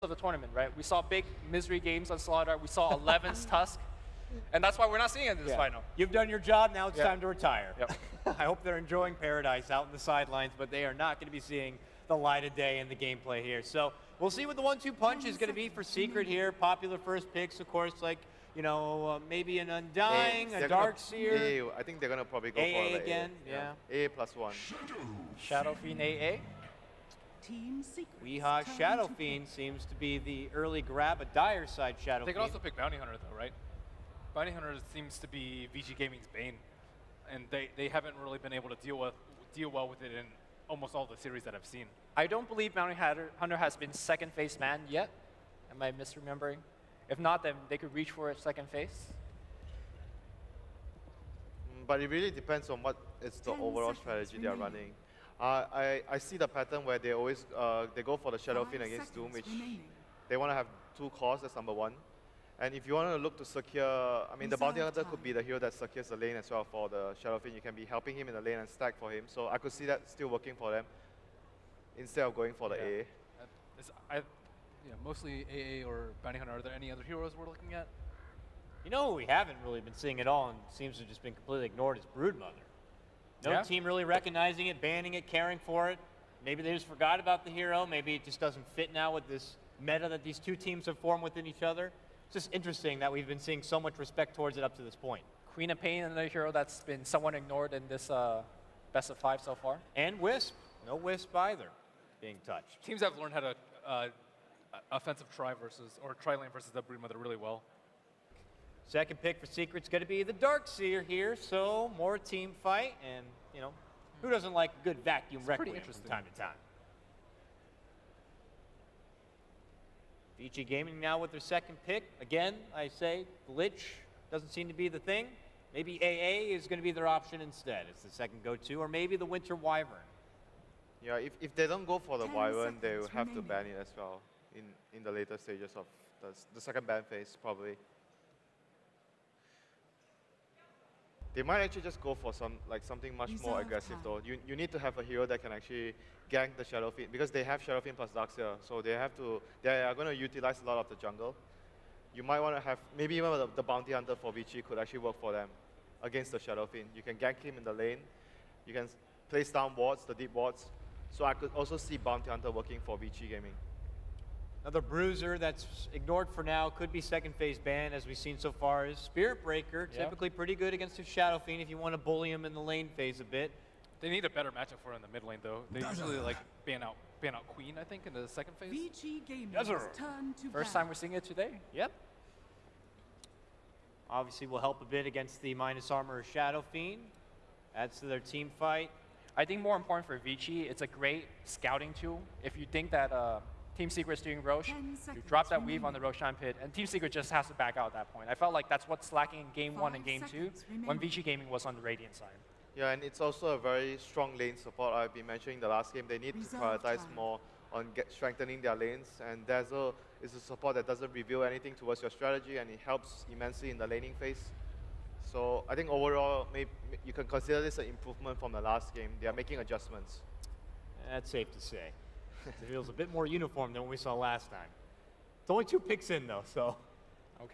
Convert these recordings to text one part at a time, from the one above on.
of the tournament, right? We saw big misery games on Slaughter. We saw 11's Tusk. And that's why we're not seeing it in this final. You've done your job, now it's time to retire. Yep. I hope they're enjoying paradise out in the sidelines, but they are not going to be seeing the light of day in the gameplay here. So we'll see what the 1-2 punch is going to be for Secret here. Popular first picks, of course, like, you know, maybe an Undying, a Darkseer. I think they're going to probably go AA for the again, AA +1. Shadow Fiend AA. Weehaw Shadow Fiend seems to be the early grab, a dire side Shadow They Fiend. could also pick Bounty Hunter, though, right? Bounty Hunter seems to be Vici Gaming's bane, and they haven't really been able to deal well with it in almost all the series that I've seen. I don't believe Bounty Hunter has been second phase man yet. Am I misremembering? If not, then they could reach for a second phase. But it really depends on what is the overall strategy they are running. I see the pattern where they always they go for the Shadow Fiend against Doom, which they want to have 2 cores, that's number 1. And if you want to look to secure, I mean, the Bounty Hunter could be the hero that secures the lane as well for the Shadow Fiend. You can be helping him in the lane and stack for him. So I could see that still working for them instead of going for the AA. Mostly AA or Bounty Hunter. Are there any other heroes we're looking at? You know who we haven't really been seeing at all and seems to have just been completely ignored is Broodmother. No team really recognizing it, banning it, caring for it. Maybe they just forgot about the hero. Maybe it just doesn't fit now with this meta that these two teams have formed within each other. It's just interesting that we've been seeing so much respect towards it up to this point. Queen of Pain, another hero that's been somewhat ignored in this best of 5 so far. And Wisp. No Wisp either being touched. Teams have learned how to offensive tri-lane versus the Broodmother really well. Second pick for Secret's going to be the Darkseer here, so more team fight, and, you know, who doesn't like a good vacuum requiem from time to time? Vici Gaming now with their second pick. Again, I say, Lich doesn't seem to be the thing. Maybe AA is going to be their option instead. It's the second go-to, or maybe the Winter Wyvern. Yeah, if they don't go for the Wyvern, they will have to ban it as well in the later stages of the second ban phase, probably. They might actually just go for something much more aggressive though. You need to have a hero that can actually gank the Shadow Fiend because they have Shadow Fiend plus Darkseer, so they are going to utilize a lot of the jungle. You might want to have maybe even the Bounty Hunter for Vici could actually work for them against the Shadow Fiend. You can gank him in the lane. You can place down wards, the deep wards. So I could also see Bounty Hunter working for Vici Gaming. Another bruiser that's ignored for now, could be second phase ban, as we've seen so far, is Spirit Breaker. Typically pretty good against the Shadow Fiend if you want to bully him in the lane phase a bit. They need a better matchup for in the mid lane, though. They usually like ban out Queen, I think, in the second phase. First time we're seeing it today. Yep. Obviously will help a bit against the minus armor Shadow Fiend. Adds to their team fight. I think more important for Vici, it's a great scouting tool. If you think that Team Secret's doing Roche, you drop that weave on the Roshan pit, and Team Secret just has to back out at that point. I felt like that's what's lacking in Game 1 and Game 2 when Vici Gaming was on the Radiant side. Yeah, and it's also a very strong lane support. I've been mentioning the last game. They need to prioritize more on strengthening their lanes, and Dazzle is a support that doesn't reveal anything towards your strategy, and it helps immensely in the laning phase. So I think overall, maybe you can consider this an improvement from the last game. They are making adjustments. That's safe to say. It feels a bit more uniform than what we saw last time. It's only 2 picks in, though, so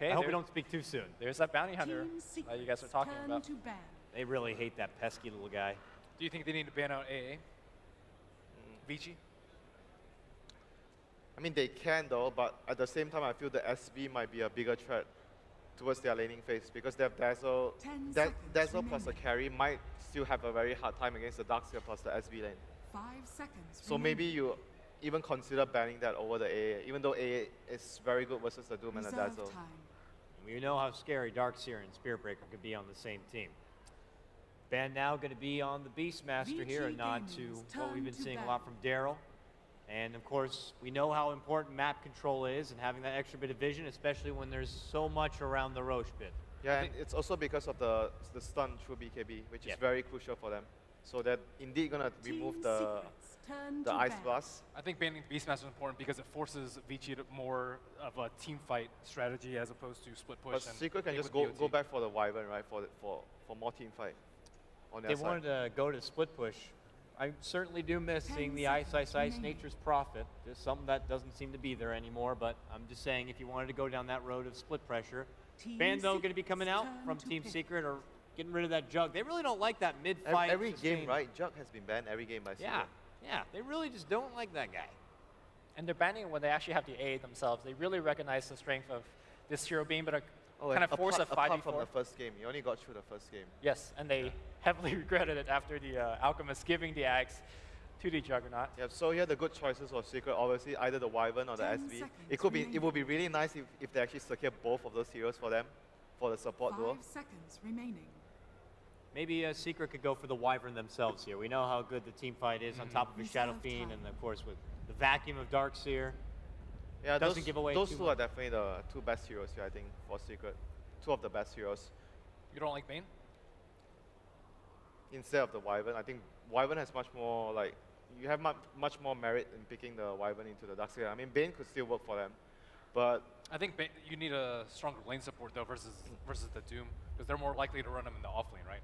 I hope we don't speak too soon. There's that Bounty Hunter that you guys are talking about. They really hate that pesky little guy. Do you think they need to ban out AA? Vici? I mean, they can, though, but at the same time, I feel the SB might be a bigger threat towards their laning phase because they have Dazzle. Dazzle plus a carry might still have a very hard time against the Darkseer plus the SB lane. 5 seconds. So maybe you even consider banning that over the AA, even though AA is very good versus the Doom and the Dazzle. We know how scary Darkseer and Spirit Breaker could be on the same team. Ban now going to be on the Beastmaster here, a nod to what we've been seeing a lot from Daryl. And of course, we know how important map control is and having that extra bit of vision, especially when there's so much around the Roche pit. Yeah, and it's also because of the stun through BKB, which is very crucial for them. So they're indeed going to remove the Ice Blast. I think banning Beastmaster is important because it forces Vici to more of a team fight strategy as opposed to split push. But Secret can just go back for the Wyvern, right, for more team fight on their side. They wanted to go to split push I certainly do miss seeing the ice, nature's prophet. There's something that doesn't seem to be there anymore, but I'm just saying if you wanted to go down that road of split pressure. Bando going to be coming out from Team Secret or getting rid of that Jug. They really don't like that mid-fight. Every game, right? Jug has been banned every game by Secret. Yeah, they really just don't like that guy. And they're banning it when they actually have the A themselves. They really recognize the strength of this hero being able to kind of force a 5v4. Apart from the first game. You only got through the first game. Yes, and they heavily regretted it after the Alchemist giving the axe to the Juggernaut. Yeah, so here the good choices of Secret, obviously either the Wyvern or the SV. It would be really nice if they actually secure both of those heroes for them, for the support duo. 5 seconds remaining. Maybe Secret could go for the Wyvern themselves here. We know how good the team fight is on top of the Shadow Fiend, and of course with the vacuum of Darkseer. Yeah, doesn't give away those too two much. are definitely the two best heroes here, I think, for Secret. Two of the best heroes. You don't like Bane? Instead of the Wyvern, I think Wyvern has much more, like, you have much more merit in picking the Wyvern into the Darkseer. I mean, Bane could still work for them, but I think you need a stronger lane support though versus the Doom, because they're more likely to run them in the off lane, right?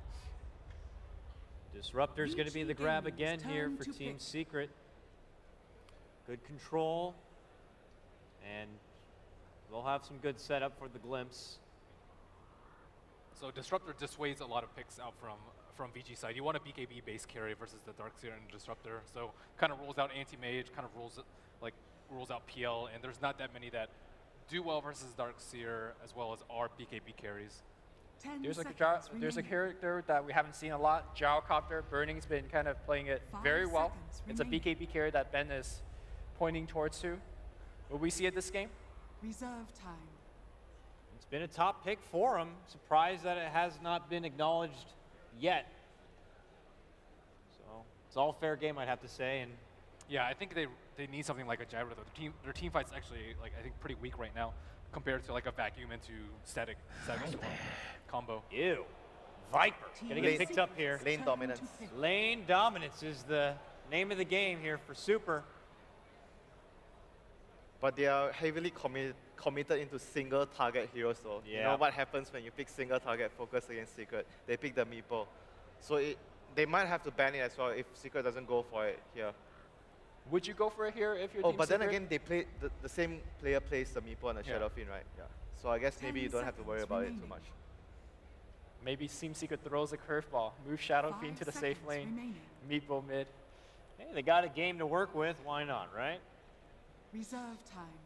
Disruptor's going to be the grab again here for Turn to Team pick. Secret. Good control. And they'll have some good setup for the glimpse. So Disruptor dissuades a lot of picks out from VG side. You want a BKB base carry versus the Darkseer and Disruptor, so kind of rules out anti-mage, kind of rules out PL, and there's not that many that do well versus Darkseer as well as are BKB carries. 10 There's seconds a remaining. character that we haven't seen a lot, Gyrocopter. Burning's been kind of playing it 5 very well. seconds It's a remaining. BKB carry that Ben is pointing towards to. Will we see it this game? Reserve time. It's been a top pick for him. Surprised that it has not been acknowledged yet. So it's all fair game, I'd have to say. And Yeah, I think they need something like a Gyro. Their team fight's actually I think pretty weak right now compared to like a vacuum into static storm combo. ew, Viper gonna get picked up here. lane Turn dominance. to pick. Lane dominance is the name of the game here for Super. But they are heavily committed into single target heroes though. You Yeah. know what happens when you pick single target focus against Secret? They pick the Meeple. So they might have to ban it as well if Secret doesn't go for it here. Would you go for it here if you're Oh, Team but then Secret? again, they play the same player plays the Meeple and the Yeah. Shadow Fiend, right? Yeah. So I guess maybe 10 you don't have to worry seconds about it too remaining. much. Maybe Team Secret throws a curveball, move Shadow 5 Fiend to the safe seconds lane, remaining. Meatball mid. Hey, they got a game to work with. Why not, right? Reserve time.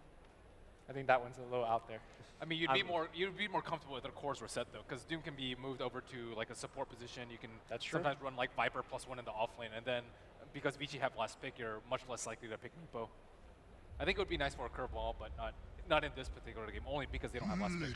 I think that one's a little out there. I mean, you'd be more comfortable with a cores reset though, because Doom can be moved over to like a support position. You can That's true. sometimes run like Viper +1 in the off lane, and then because Vici have last pick, you're much less likely to pick Meepo. I think it would be nice for a curveball, but not in this particular game, only because they don't have last pick.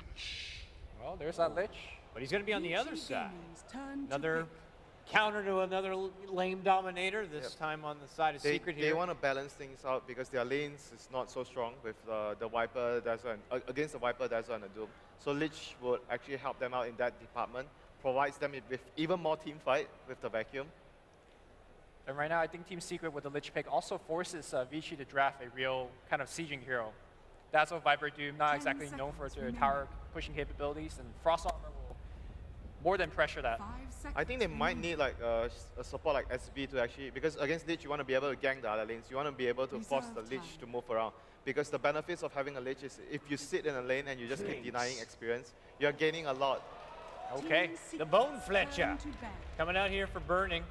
Well, there's that Lich. But he's going to be on the other Vici side. Gaming's turn to Another pick. counter to another lame dominator, this Yep. time on the side of Secret They here. want to balance things out because their lanes is not so strong with the Viper, Dazzle, and against the Viper, Dazzle, and the Doom. So Lich would actually help them out in that department, provides them with even more team fight with the vacuum. And right now, I think Team Secret with the Lich pick also forces Vici to draft a real kind of sieging hero. That's what Viper Doom, not 10 exactly known for seconds their remaining. tower pushing capabilities, and Frost Armor will more than pressure that. 5 seconds I think they might remaining. need like a support like SB to actually, because against Lich you want to be able to gank the other lanes. You want to be able to force the Reserve Lich time. to move around. Because the benefits of having a Lich is if you sit in a lane and you just keep denying experience, you're gaining a lot. Okay. Team The Secret's Bone Fletcher turn to bet. coming out here for Burning.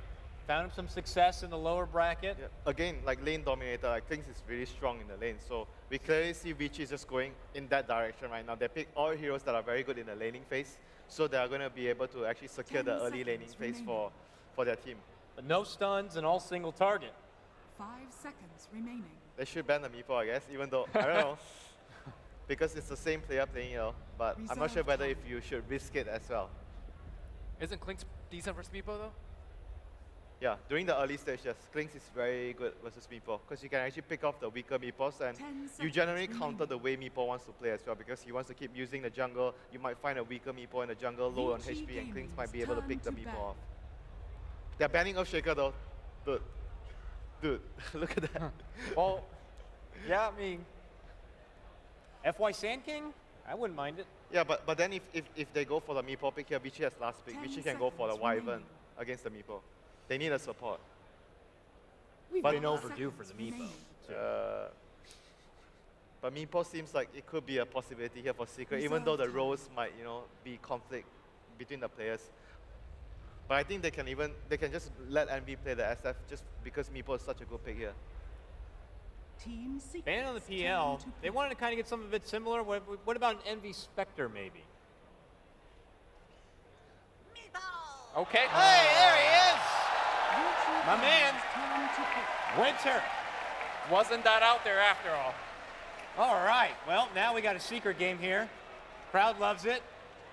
Found him some success in the lower bracket. Yeah. Again, like lane dominator, I think is really strong in the lane. So we clearly see Vici just going in that direction right now. They pick all heroes that are very good in the laning phase, so they are going to be able to actually secure 10 the early laning seconds phase remaining. for their team. But no stuns and all single target. 5 seconds remaining. They should ban the Meeple, I guess, even though, I don't know, because it's the same player playing it, but I'm not sure Reserve whether time. if you should risk it as well. Isn't Clinkz decent versus Meepo though? Yeah, during the early stage, yes, Clinkz is very good versus Meeple, because you can actually pick off the weaker Meeples, and 10 you seconds generally remaining. counter the way Meeple wants to play as well, because he wants to keep using the jungle. You might find a weaker Meeple in the jungle, low on Vici HP, and Clinkz Gaming's might be able to turn pick the to Meeple bat. off. They're banning Earthshaker though. Dude, look at that. Well, yeah, I mean, FY Sand King? I wouldn't mind it. Yeah, but then if they go for the Meeple pick here, Vici has last pick. 10 Vici can go for the seconds Wyvern remaining. against the Meeple. They need a support. We've been overdue for the Meepo. But Meepo seems like it could be a possibility here for Secret, even though the roles might, be conflict between the players. But I think they can just let Envy play the SF just because Meepo is such a good pick here. Ban on the PL. They wanted to kind of get something a bit similar. What about an Envy Spectre, maybe? Okay. Hey, there he is! My man, Winter. Wasn't that out there after all? All right, well, now we got a Secret game here. Crowd loves it.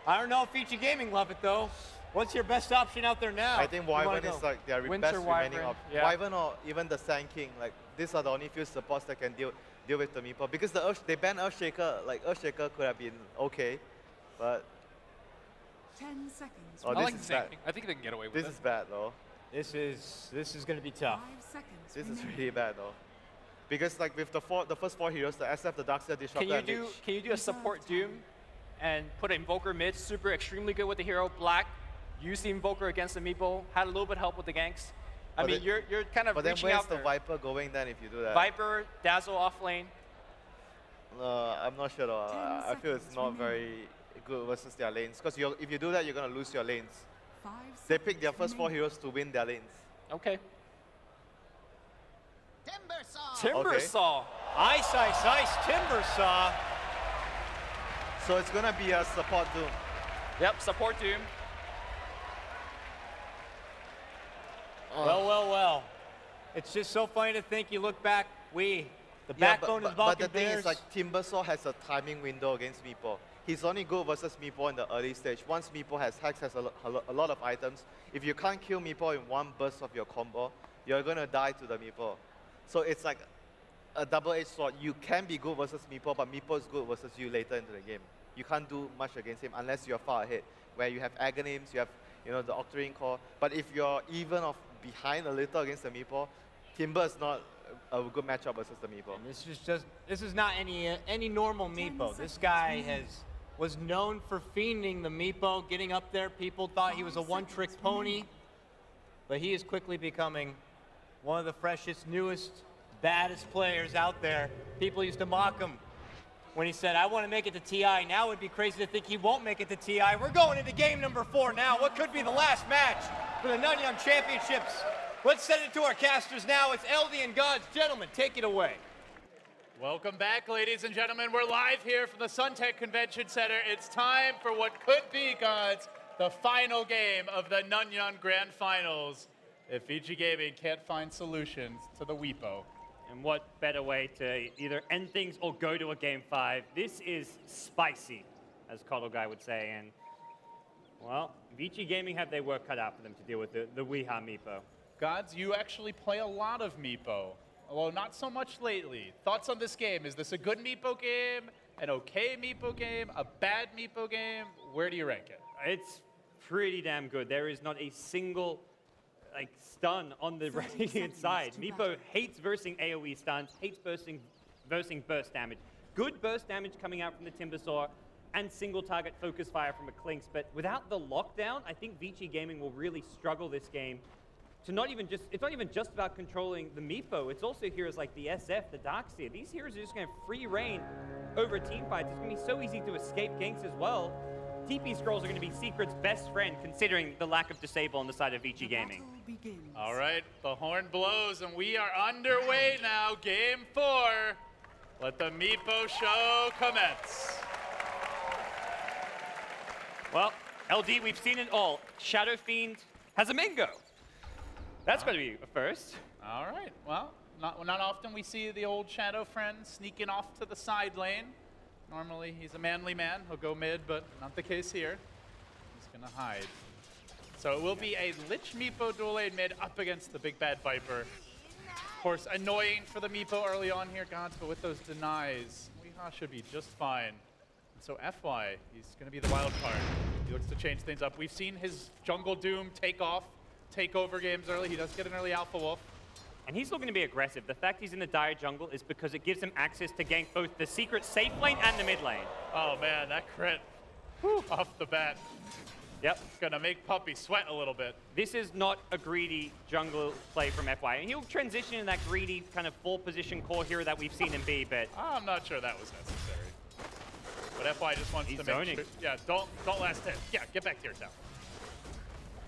I don't know if Vici Gaming love it, though. What's your best option out there now? I think Wyvern is like their best remaining option. Yeah. Wyvern or even the Sand King, like these are the only few supports that can deal with the Meepo. Because they banned Earthshaker, like Earthshaker could have been okay, but 10 seconds. oh, I this like is the same bad. thing. I think they can get away with This it. is bad though. This is going to be tough. 5 seconds. This is remaining. really bad though. Because like with the first 4 heroes, the SF, the Darkseer, Disruptor, Can you do a support Doom and put an Invoker mid, super extremely good with the hero, Black, use the Invoker against the Meepo, had a little bit of help with the ganks. I mean, you're kind of but then reaching where's out the there. Viper going then if you do that? Viper, Dazzle off lane. I'm not sure though. 10 I feel it's seconds not remaining. very good versus their lanes. Because if you do that, you're going to lose your lanes. 5 They pick their seconds first 4 remaining. heroes to win their lanes. Okay. Timbersaw. Timbersaw. Ice, ice, ice, Timbersaw. So it's going to be a support Doom. Yep, support Doom. Well, well, well. It's just so funny to think you look back, the backbone of the but Balkan the thing Bears. is, like, Timbersaw has a timing window against Meepo. He's only good versus Meepo in the early stage. Once Meepo has a lot of items, if you can't kill Meepo in one burst of your combo, you're going to die to the Meepo. So it's like a double-edged sword. You can be good versus Meepo, but Meepo is good versus you later into the game. You can't do much against him unless you're far ahead, where you have Aghanims, you have the Octarine Core. But if you're even of behind a little against the Meepo, Timber is not a good matchup versus the Meepo. This is not any normal Meepo. This guy was known for fiending the Meepo, getting up there. People thought he was a one-trick pony, but he is quickly becoming one of the freshest, newest, baddest players out there. People used to mock him when he said, I want to make it to TI. Now it would be crazy to think he won't make it to TI. We're going into game number 4 now. What could be the last match for the Nanyang Championships? Let's send it to our casters now. It's LD and GoDz. Gentlemen, take it away. Welcome back, ladies and gentlemen. We're live here from the Suntech Convention Center. It's time for what could be, GoDz, the final game of the Nanyang Grand Finals. If Vici Gaming can't find solutions to the Weepo. And what better way to either end things or go to a game 5? This is spicy, as Coddle Guy would say. And, well, Vici Gaming have their work cut out for them to deal with the Weeha Meepo. GoDz, you actually play a lot of Meepo. Although not so much lately. Thoughts on this game? Is this a good Meepo game? An okay Meepo game? A bad Meepo game? Where do you rank it? It's pretty damn good. There is not a single stun on the Radiant side. Meepo hates versing AoE stuns, hates versing burst damage. Good burst damage coming out from the Timbersaw and single target focus fire from a Clinks, but without the lockdown, I think Vici Gaming will really struggle this game to it's not even just about controlling the Meepo, it's also heroes like the SF, the Darkseer. These heroes are just going to have free reign over team fights. It's going to be so easy to escape ganks as well. TP scrolls are going to be Secret's best friend, considering the lack of disable on the side of Vici Gaming. All right, the horn blows, and we are underway now. Game 4. Let the Meepo show commence. Well, LD, we've seen it all. Shadow Fiend has a Mingo. That's going to be a first. All right, well, not often we see the old Shadow friend sneaking off to the side lane. Normally, he's a manly man. He'll go mid, but not the case here. He's going to hide. So it will be a Lich Meepo dual lane mid up against the big bad Viper. Of course, annoying for the Meepo early on here, GoDz, but with those denies, Weeha should be just fine. And so FY, he's going to be the wild card. He looks to change things up. We've seen his Jungle Doom take off, take over games early. He does get an early Alpha Wolf. And he's still going to be aggressive. The fact he's in the dire jungle is because it gives him access to gank both the Secret safe lane and the mid lane. Oh man, that crit. Whew, off the bat. Yep. Gonna make Puppy sweat a little bit. This is not a greedy jungle play from FY. And he'll transition in that greedy kind of 4-position core hero that we've seen him be, but... I'm not sure that was necessary. But FY just wants to make zoning. sure... Yeah, don't last hit. Yeah, get back to your tower.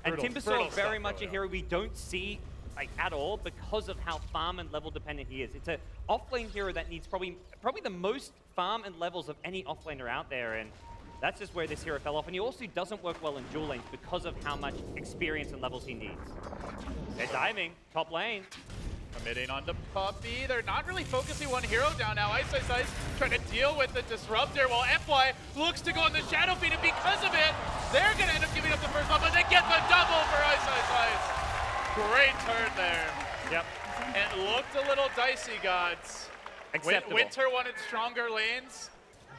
And Timbersaw very stuff, much a hero we don't see like at all because of how farm and level dependent he is. It's an off-lane hero that needs probably the most farm and levels of any off-laner out there, and that's just where this hero fell off. And he also doesn't work well in dual lanes because of how much experience and levels he needs. They're diving, top lane. Committing onto Puppy. They're not really focusing one hero down now. Ice trying to deal with the Disruptor while FY looks to go in the Shadow Fiend, and because of it, they're going to end up giving up the first one, but they get the double for Ice. Great turn there. Yep. It looked a little dicey, GoDz. Acceptable. Winter wanted stronger lanes.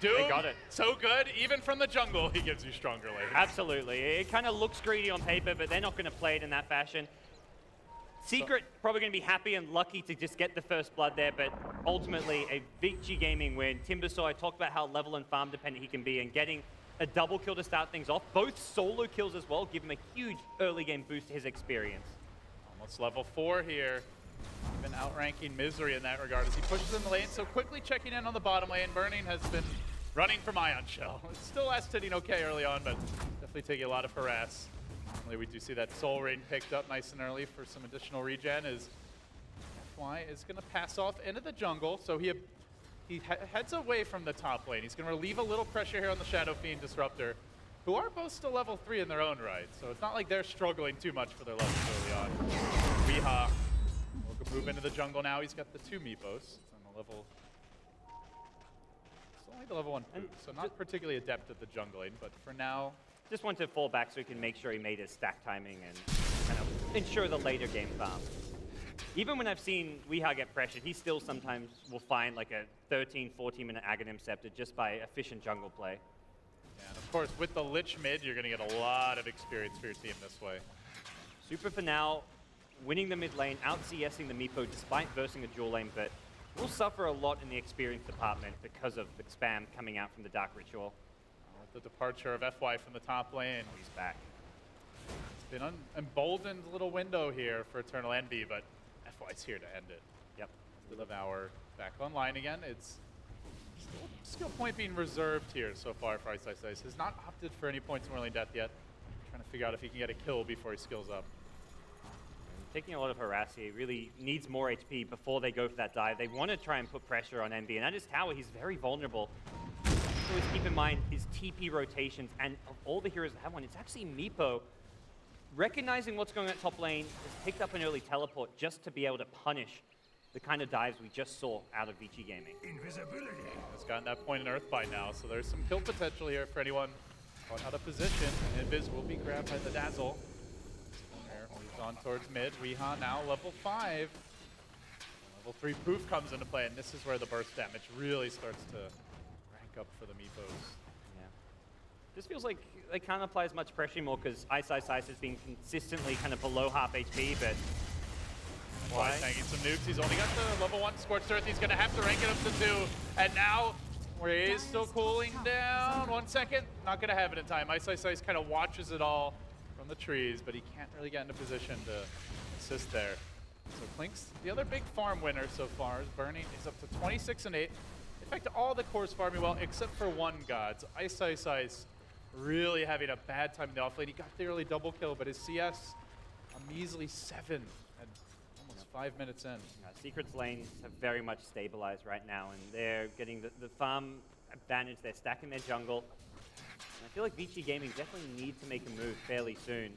Doom, They got it. So good, even from the jungle, he gives you stronger lanes. Absolutely. It kind of looks greedy on paper, but they're not going to play it in that fashion. Secret probably going to be happy and lucky to just get the first blood there, but ultimately a Vici Gaming win. Timbersaw, I talked about how level and farm dependent he can be, and getting a double kill to start things off. Both solo kills as well give him a huge early game boost to his experience. Almost level 4 here. Been outranking Misery in that regard as he pushes in the lane, so quickly checking in on the bottom lane. Burning has been running from Ion Shell. It's still last hitting okay early on, but definitely taking a lot of harass. Normally we do see that Soul Ring picked up nice and early for some additional regen as FY is going to pass off into the jungle, so he heads away from the top lane. He's going to relieve a little pressure here on the Shadow Fiend Disruptor, who are both still level 3 in their own right, so it's not like they're struggling too much for their levels early on. Weeha will move into the jungle now. He's got the 2 Meepos. It's on the level... It's only the level 1 boost, so not particularly adept at the jungling, but for now... Just wanted to fall back so he can make sure he made his stack timing and kind of ensure the later game farm. Even when I've seen Weeha get pressured, he still sometimes will find like a 13, 14-minute Aghanim Scepter just by efficient jungle play. Yeah, and of course, with the Lich mid, you're going to get a lot of experience for your team this way. Super for now, winning the mid lane, out-CSing the Meepo despite versing a dual lane, but will suffer a lot in the experience department because of the spam coming out from the Dark Ritual. With the departure of FY from the top lane. He's back. It's been an emboldened little window here for Eternal Envy, but FY's here to end it. Yep. Devour back online again. It's still skill point being reserved here so far for Ice. Has not opted for any points in Whirling Death yet. Trying to figure out if he can get a kill before he skills up. Taking a lot of harass here. Really needs more HP before they go for that dive. They want to try and put pressure on MB, and at his tower, he's very vulnerable. Always keep in mind his TP rotations, and of all the heroes that have one, it's actually Meepo. Recognizing what's going on at top lane, has picked up an early teleport just to be able to punish the kind of dives we just saw out of Vici Gaming. Invisibility. Has gotten that point in Earthbind now, so there's some kill potential here for anyone caught out of position. Invis will be grabbed by the Dazzle. Moves on towards mid. Weeha now level 5. Level 3 Proof comes into play, and this is where the burst damage really starts to up for the Meepos. Yeah. This feels like they can't apply as much pressure anymore because Ice has been consistently kind of below half HP, but... Why? Taking some nukes. He's only got the level 1 Scorched Earth. He's going to have to rank it up to 2. And now, where he is still cooling down. 1 second. Not going to have it in time. Ice kind of watches it all from the trees, but he can't really get into position to assist there. So Klink's the other big farm winner so far. Is Burning is up to 26 and 8. In fact, all the cores farming well, except for one GoDz. Ice really having a bad time in the offlane. He got the early double kill, but his CS, a measly 7 at almost 5 minutes in. Secret's lanes have very much stabilized right now, and they're getting the farm advantage. They're stacking their jungle. And I feel like Vici Gaming definitely need to make a move fairly soon.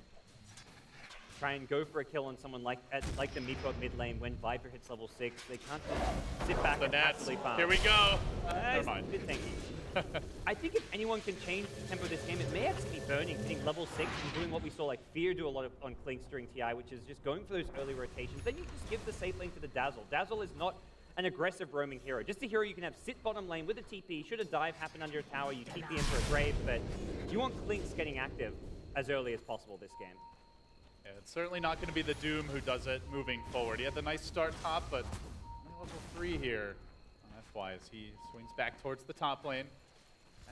Try and go for a kill on someone like the Meepo at mid lane when Viper hits level 6. They can't just sit back and passively farm. Here we go. Never mind. I think if anyone can change the tempo of this game, it may actually be Burning, hitting level 6 and doing what we saw like Fear do a lot of on Klinks during TI, which is just going for those early rotations. Then you just give the safe lane to the Dazzle. Dazzle is not an aggressive roaming hero. Just a hero you can have sit bottom lane with a TP. Should a dive happen under a tower, you TP in for a grave, but you want Klinks getting active as early as possible this game. Yeah, it's certainly not going to be the Doom who does it moving forward. He had the nice start top, but only level 3 here on FY as he swings back towards the top lane.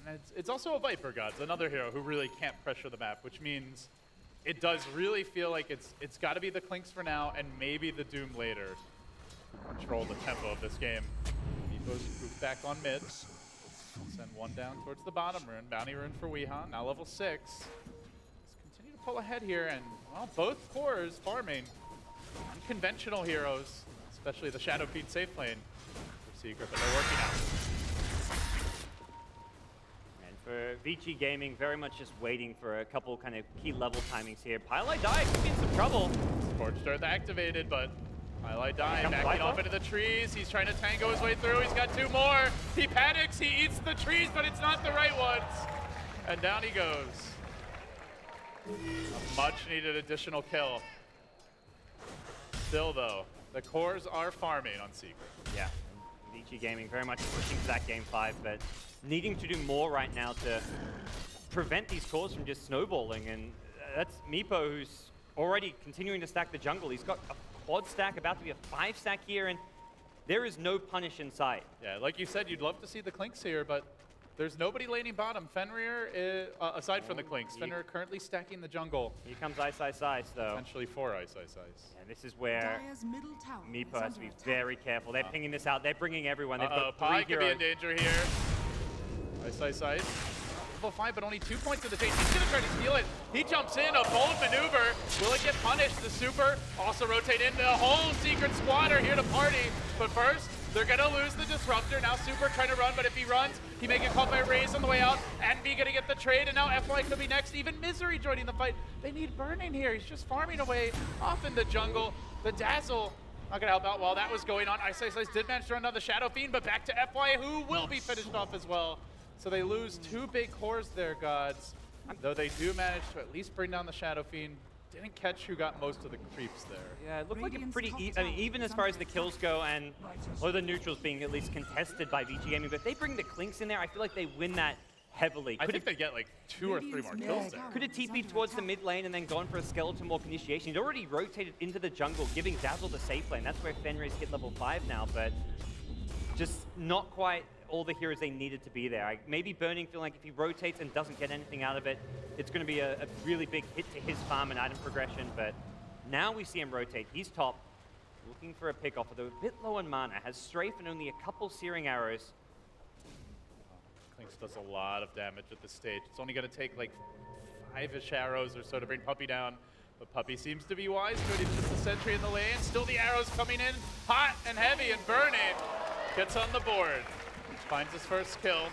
And it's also a Viper, GoDz, another hero who really can't pressure the map, which means it does really feel like it's got to be the Clinks for now and maybe the Doom later to control the tempo of this game. Meepo's moved back on mid. Send one down towards the bottom rune. Bounty rune for Weehaw, now level 6. Let's continue to pull ahead here, and well, both cores farming unconventional heroes, especially the Shadow Fiend safe lane for Secret, but they're working out. And for Vici Gaming, very much just waiting for a couple kind of key level timings here. Pylite Die could be in some trouble. Scorched Earth activated, but Pylite Die backing off into the trees. He's trying to tango his way through. He's got 2 more. He panics. He eats the trees, but it's not the right ones. And down he goes. A much needed additional kill. Still though, the cores are farming on Secret. Yeah, Vici Gaming very much pushing for that game 5, but needing to do more right now to prevent these cores from just snowballing. And that's Meepo, who's already continuing to stack the jungle. He's got a quad stack, about to be a 5 stack here, and there is no punish in sight. Yeah, like you said, you'd love to see the Clinks here, but there's nobody laning bottom. Fenrir, aside from the Clinks, Fenrir currently stacking the jungle. Here comes Ice though. Potentially 4 Ice. And this is where Meepo has to be very careful. They're pinging this out. They're bringing everyone. They've got 3 Pi could heroes. be in danger here. Ice. Level 5, but only 2 points to the chase. He's gonna try to steal it. He jumps in, a bold maneuver. Will it get punished? The super also rotate in. The whole Secret squad are here to party. But first, they're gonna lose the Disruptor. Now Super trying to run, but if he runs, he may get caught by Raze on the way out. Envy gonna get the trade, and now FY could be next. Even Misery joining the fight. They need Burning here. He's just farming away off in the jungle. The Dazzle not gonna help out while that was going on. Ice did manage to run down the Shadow Fiend, but back to FY, who will be finished off as well. So they lose 2 big cores there, GoDz. Though they do manage to at least bring down the Shadow Fiend. Didn't catch who got most of the creeps there. Yeah, it looked like a pretty even as far as the kills go, and or the neutrals being at least contested by Vici Gaming. But if they bring the Clinks in there, I feel like they win that heavily. I think they get like 2 or 3 more kills there. Could have TP'd towards the mid lane and then gone for a Skeleton Walk initiation. He'd already rotated into the jungle, giving Dazzle the safe lane. That's where Fenrir's hit level 5 now, but just not quite all the heroes they needed to be there. Maybe Burning feeling like if he rotates and doesn't get anything out of it, it's going to be a really big hit to his farm and item progression, but now we see him rotate. He's top, looking for a pick-off, although a bit low on mana, has Strafe and only a couple Searing Arrows. Clinks does a lot of damage at this stage. It's only going to take like 5-ish arrows or so to bring Puppey down, but Puppey seems to be wise, joining just the sentry in the lane. Still the arrows coming in hot and heavy, and Burning gets on the board. Finds his first kill.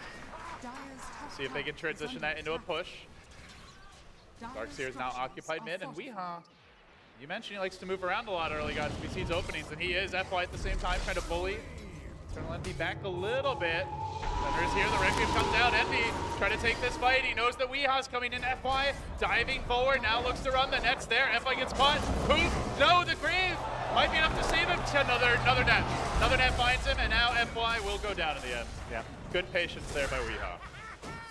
See if they can transition that into a push. Darkseer is now occupied mid, and Weehaw, you mentioned he likes to move around a lot early, guys. He sees openings, and he is FY at the same time trying to bully. Eternal Envy back a little bit. Fenrir's here, the Requiem comes out. Envy trying to take this fight. He knows that Weehaw's coming in. FY diving forward, now looks to run. The net's there. FY gets caught. Poof! No, the Grave might be enough to save him. Another net. Another net finds him, and now FY will go down in the end. Yeah. Good patience there by Weehaw.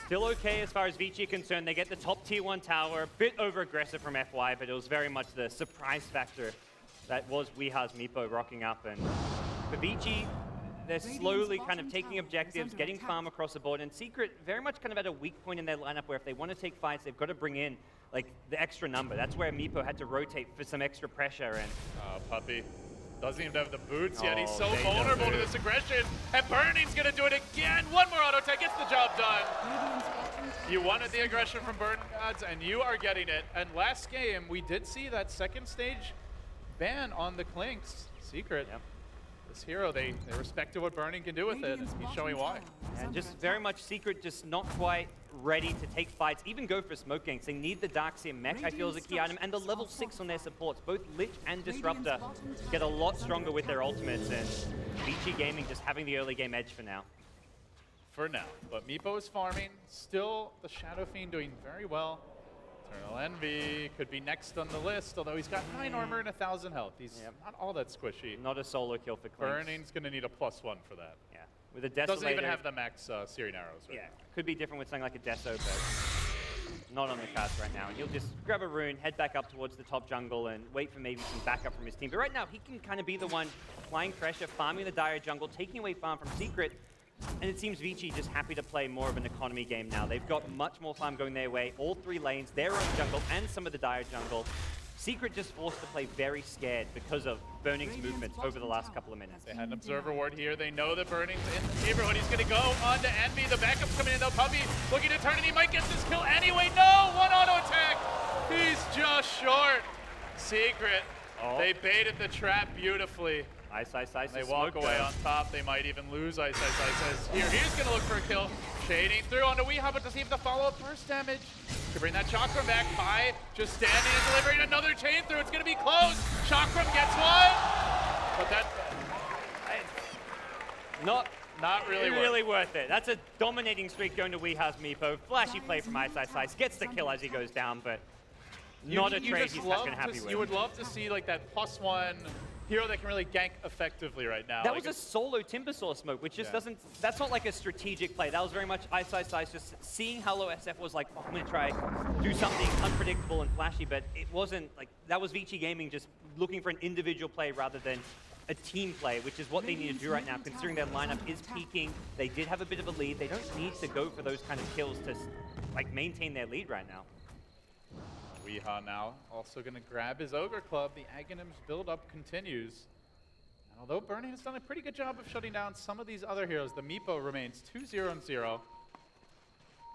Still okay as far as Vici are concerned. They get the top tier 1 tower, a bit over-aggressive from FY, but it was very much the surprise factor that was Weehaw's Meepo rocking up. And for Vici, they're slowly kind of taking objectives, getting farm across the board, and Secret very much kind of at a weak point in their lineup where if they want to take fights, they've got to bring in like the extra number. That's where Meepo had to rotate for some extra pressure. And Puppey doesn't even have the boots yet. He's so vulnerable to this aggression. And Burning's going to do it again. One more auto attack gets the job done. You wanted the aggression from Burn, GoDz, and you are getting it. And last game, we did see that second stage ban on the Clinks. Secret. Yep. This hero, they respect what Burning can do with it, and he's showing why. And just very much Secret just not quite ready to take fights, even go for smoke ganks. They need the Darkseer mech, I feel, as a key item, and the level 6 on their supports. Both Lich and Disruptor get a lot stronger with their ultimates, and Vici Gaming just having the early game edge for now. For now, but Meepo is farming. Still, the Shadow Fiend doing very well. Eternal Envy could be next on the list, although he's got 9 armor and 1,000 health. He's not all that squishy. Not a solo kill for Clinks. Burning's going to need a +1 for that. Yeah. With a Desolator. Doesn't even have the max Searing Arrows right now. Could be different with something like a Deso, but not on the cards right now. And he'll just grab a rune, head back up towards the top jungle, and wait for maybe some backup from his team. But right now, he can kind of be the one applying pressure, farming the dire jungle, taking away farm from Secret. And it seems Vici just happy to play more of an economy game now. They've got much more farm going their way. All 3 lanes, their own jungle, and some of the Dire jungle. Secret just forced to play very scared because of Burning's movements over the last couple of minutes. They had an observer ward here. They know that Burning's in the neighborhood. He's going to go on to Envy. The backup's coming in though. Puppy looking to turn it. He might get this kill anyway. No! One auto attack. He's just short. Secret. Oh. They baited the trap beautifully. Ice. They walk away on top. They might even lose Ice. Here, he's going to look for a kill. Shading through onto Weehaw, but does he have the follow-up burst damage? To bring that Chakram back. Pi just standing and delivering another chain through. It's going to be close. Chakram gets one. But that... Not really worth it. That's a dominating streak going to Weehaw's Meepo. Flashy play from Ice. Gets the kill as he goes down, but not a trade he's not going to happy with. You would love to see like that +1 hero that can really gank effectively right now. That was a solo Timbersaw smoke, which just doesn't, that's not like a strategic play. That was very much Ice, just seeing how low SF was like, oh, I'm gonna try do something unpredictable and flashy, but it wasn't like, that was Vici Gaming just looking for an individual play rather than a team play, which is what they need to do right now, considering their lineup is peaking. They did have a bit of a lead. They don't need to go for those kind of kills to like maintain their lead right now. Weehaw now also going to grab his Ogre Club. The Aghanim's build-up continues. And although Burning has done a pretty good job of shutting down some of these other heroes, the Meepo remains 2-0-0.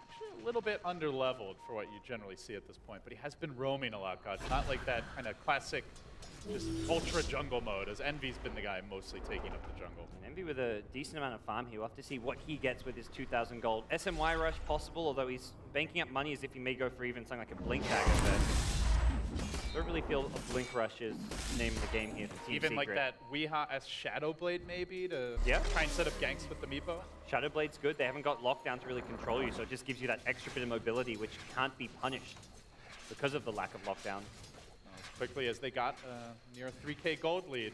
Actually a little bit under-leveled for what you generally see at this point, but he has been roaming a lot, God. Not like that kind of classic just ultra jungle mode, as Envy's been the guy mostly taking up the jungle. And Envy with a decent amount of farm here. We'll have to see what he gets with his 2,000 gold. SMY rush possible, although he's banking up money as if he may go for even something like a blink dagger, but don't really feel a blink rush is the name of the game here for Team Even Secret. like that Weehaw as Shadowblade maybe to try and set up ganks with the Meepo? Shadowblade's good. They haven't got lockdown to really control you, so it just gives you that extra bit of mobility, which can't be punished because of the lack of lockdown. Quickly as they got near a 3K gold lead.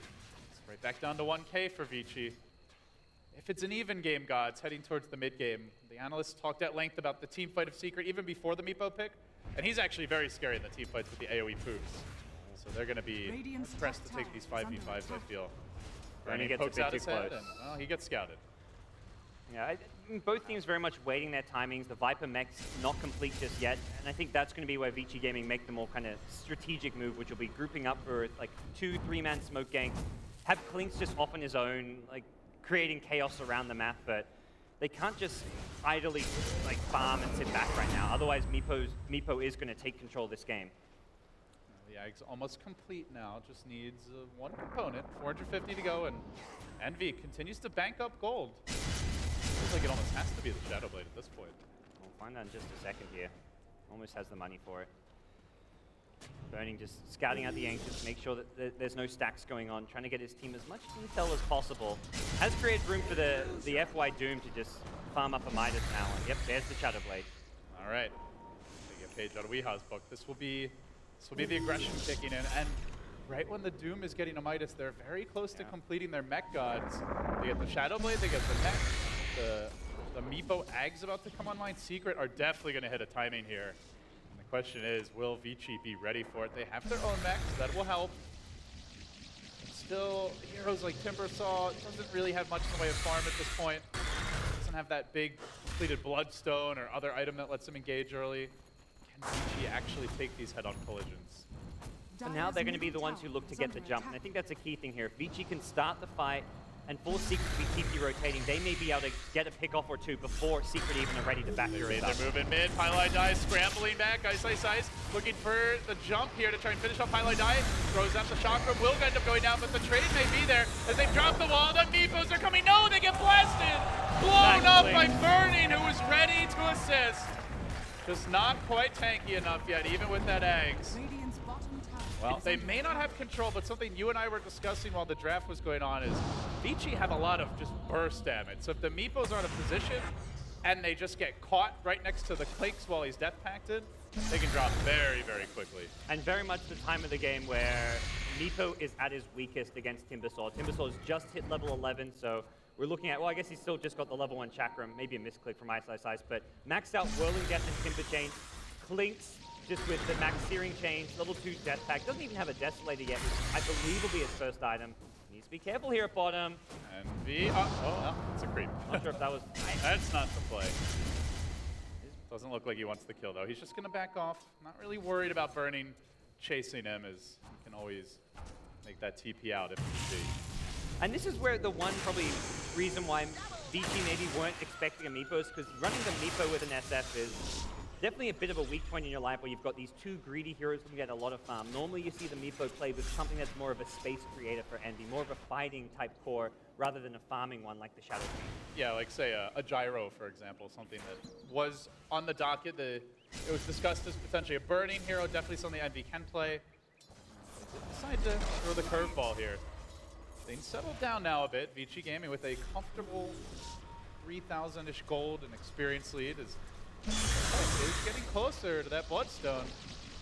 It's right back down to 1K for Vici. If it's an even game, GoDz, heading towards the mid game, the analysts talked at length about the team fight of Secret even before the Meepo pick, and he's actually very scary in the team fights with the AoE poofs. So they're going to be pressed to take these 5v5s, I feel. Burning gets pokes a out bit his too head, close. and well, he gets scouted. Yeah, both teams very much waiting their timings. The Viper mech's not complete just yet, and I think that's going to be where Vici Gaming make the more kind of strategic move, which will be grouping up for like 2-3-man smoke ganks, have Klinks just off on his own, like creating chaos around the map, but they can't just idly like farm and sit back right now. Otherwise, Meepo is going to take control of this game. The Ag's almost complete now, just needs one component, 450 to go, and Envy continues to bank up gold. Feels like it almost has to be the Shadowblade at this point. We'll find out in just a second here. Almost has the money for it. Burning just scouting out the Ancients, make sure that there's no stacks going on, trying to get his team as much intel as possible. Has created room for the FY Doom to just farm up a Midas now. And yep, there's the Shadowblade. All right. Take a page out of Weehaw's book. This will be the aggression kicking in. And right when the Doom is getting a Midas, they're very close to completing their mech gods. They get the Shadowblade, they get the mech. The Meepo Ag's about to come online. Secret are definitely going to hit a timing here. And the question is, will Vici be ready for it? They have their own mechs. That will help. Still, heroes like Timbersaw doesn't really have much in the way of farm at this point. Doesn't have that big completed Bloodstone or other item that lets him engage early. Can Vici actually take these head-on collisions? And now they're going to be the ones who look to get the jump. And I think that's a key thing here. If Vici can start the fight and force Secret to be TP rotating, they may be able to get a pick off or two before Secret even are ready to back their They're moving mid. Pylai dies, scrambling back. Ice, looking for the jump here to try and finish off Pylai die. Throws out the chakra. Will end up going down, but the trade may be there as they drop the wall. The Meepos are coming. No, they get blasted. Blown up by Burning, who was ready to assist. Just not quite tanky enough yet, even with that Ags. Well, they may not have control, but something you and I were discussing while the draft was going on is Vici have a lot of just burst damage. So if the Meepos are in a position and they just get caught right next to the Clinks while he's death pacted, they can drop very, very quickly. And very much the time of the game where Meepo is at his weakest against Timbersaw. Timbersaw's just hit level 11, so we're looking at, well, I guess he's still just got the level 1 Chakram, maybe a misclick from Ice, but maxed out Whirling Death and Timber Chain. Clinks just with the max Searing Chains, level 2 Death Pack. Doesn't even have a Desolator yet, which I believe will be his first item. Needs to be careful here at bottom. And V, oh, it's a creep. Not sure if that was... That's not the play. Doesn't look like he wants the kill, though. He's just going to back off. Not really worried about Burning chasing him, as he can always make that TP out if need be. And this is where the one probably reason why Vici maybe weren't expecting a Meepo is because running the Meepo with an SF is definitely a bit of a weak point in your lineup where you've got these two greedy heroes who can get a lot of farm. Normally you see the Meepo play with something that's more of a space creator for Envy, more of a fighting type core rather than a farming one like the Shadow King. Yeah, like say a gyro, for example, something that was on the docket. It was discussed as potentially a burning hero, definitely something Envy can play. Decide to throw the curveball here. Things settled down now a bit. Vici Gaming with a comfortable 3,000-ish gold and experience lead is getting closer to that Bloodstone,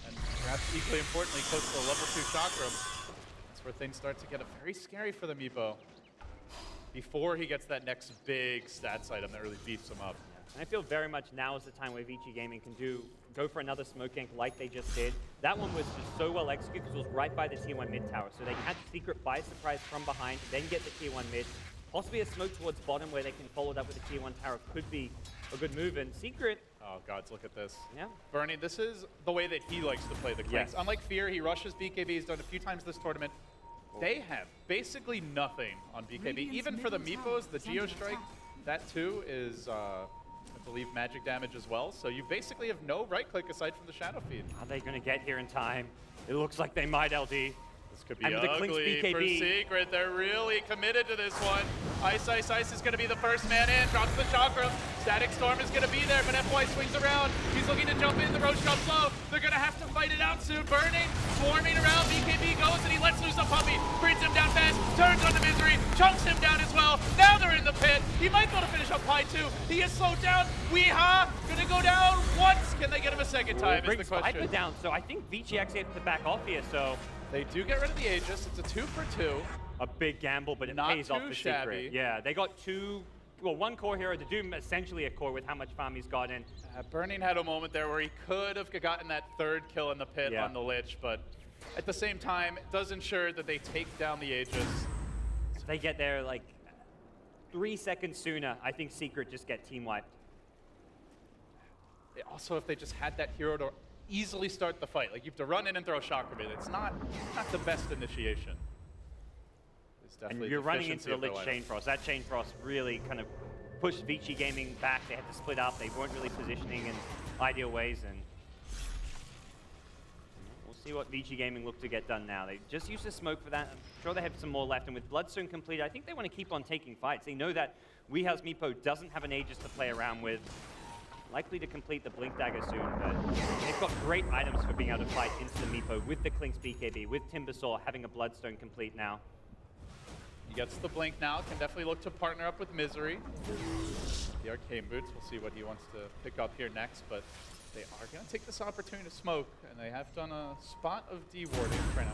and perhaps equally importantly, close to the level 2 Chakram. That's where things start to get very scary for the Meepo before he gets that next big stats item that really beefs him up. And I feel very much now is the time where Vici Gaming can go for another smoke gank like they just did. That one was just so well executed because it was right by the tier 1 mid tower. So they catch Secret by surprise from behind, then get the tier 1 mid. Possibly a smoke towards bottom where they can follow it up with a tier 1 tower could be a good move. And Secret... Oh, gods, look at this. Yeah. Burning, this is the way that he likes to play the Clinks. Yes. Unlike Fear, he rushes BKB. He's done a few times this tournament. They have basically nothing on BKB. Even for the Meepos, the Geostrike, that too is, I believe, magic damage as well. So you basically have no right-click aside from the Shadow Feed. Are they going to get here in time? It looks like they might, LD. This could be And the Clinks ugly BKB. for Secret. They're really committed to this one. Ice is going to be the first man in. Drops the Chakram. Static Storm is going to be there, but FY swings around. He's looking to jump in. The Roach drops low. They're going to have to fight it out soon. Burning, swarming around. BKB goes, and he lets loose a puppy. Brings him down fast. Turns on the Misery. Chunks him down as well. Now they're in the pit. He might be able to finish up high, too. He is slowed down. Weeha going to go down once. Can they get him a second time is the question. Viper down, so I think Vici actually has to back off here, so... They do get rid of the Aegis. It's a 2 for 2. A big gamble, but it Not pays off too for shabby. Secret. Yeah, they got one core hero to do essentially a core with how much farm he's got in. Burning had a moment there where he could have gotten that third kill in the pit on the Lich, but at the same time, it does ensure that they take down the Aegis. If they get there like 3 seconds sooner, I think Secret just get team wiped. Also, if they just had that hero to easily start the fight, like you have to run in and throw a Chakram in, it's not the best initiation. And you're running into the Lich Chain Frost. That Chain Frost really kind of pushed Vici Gaming back. They had to split up. They weren't really positioning in ideal ways, and we'll see what Vici Gaming look to get done now. They just used the smoke for that. I'm sure they have some more left, and with Bloodstone completed, I think they want to keep on taking fights. They know that Weehouse Meepo doesn't have an Aegis to play around with. Likely to complete the Blink Dagger soon, but they've got great items for being able to fight into the Meepo with the Clinks BKB, with Timbersaw having a Bloodstone complete now. He gets the Blink now, can definitely look to partner up with Misery. The Arcane Boots, we'll see what he wants to pick up here next, but they are going to take this opportunity to smoke, and they have done a spot of D-warding, trying to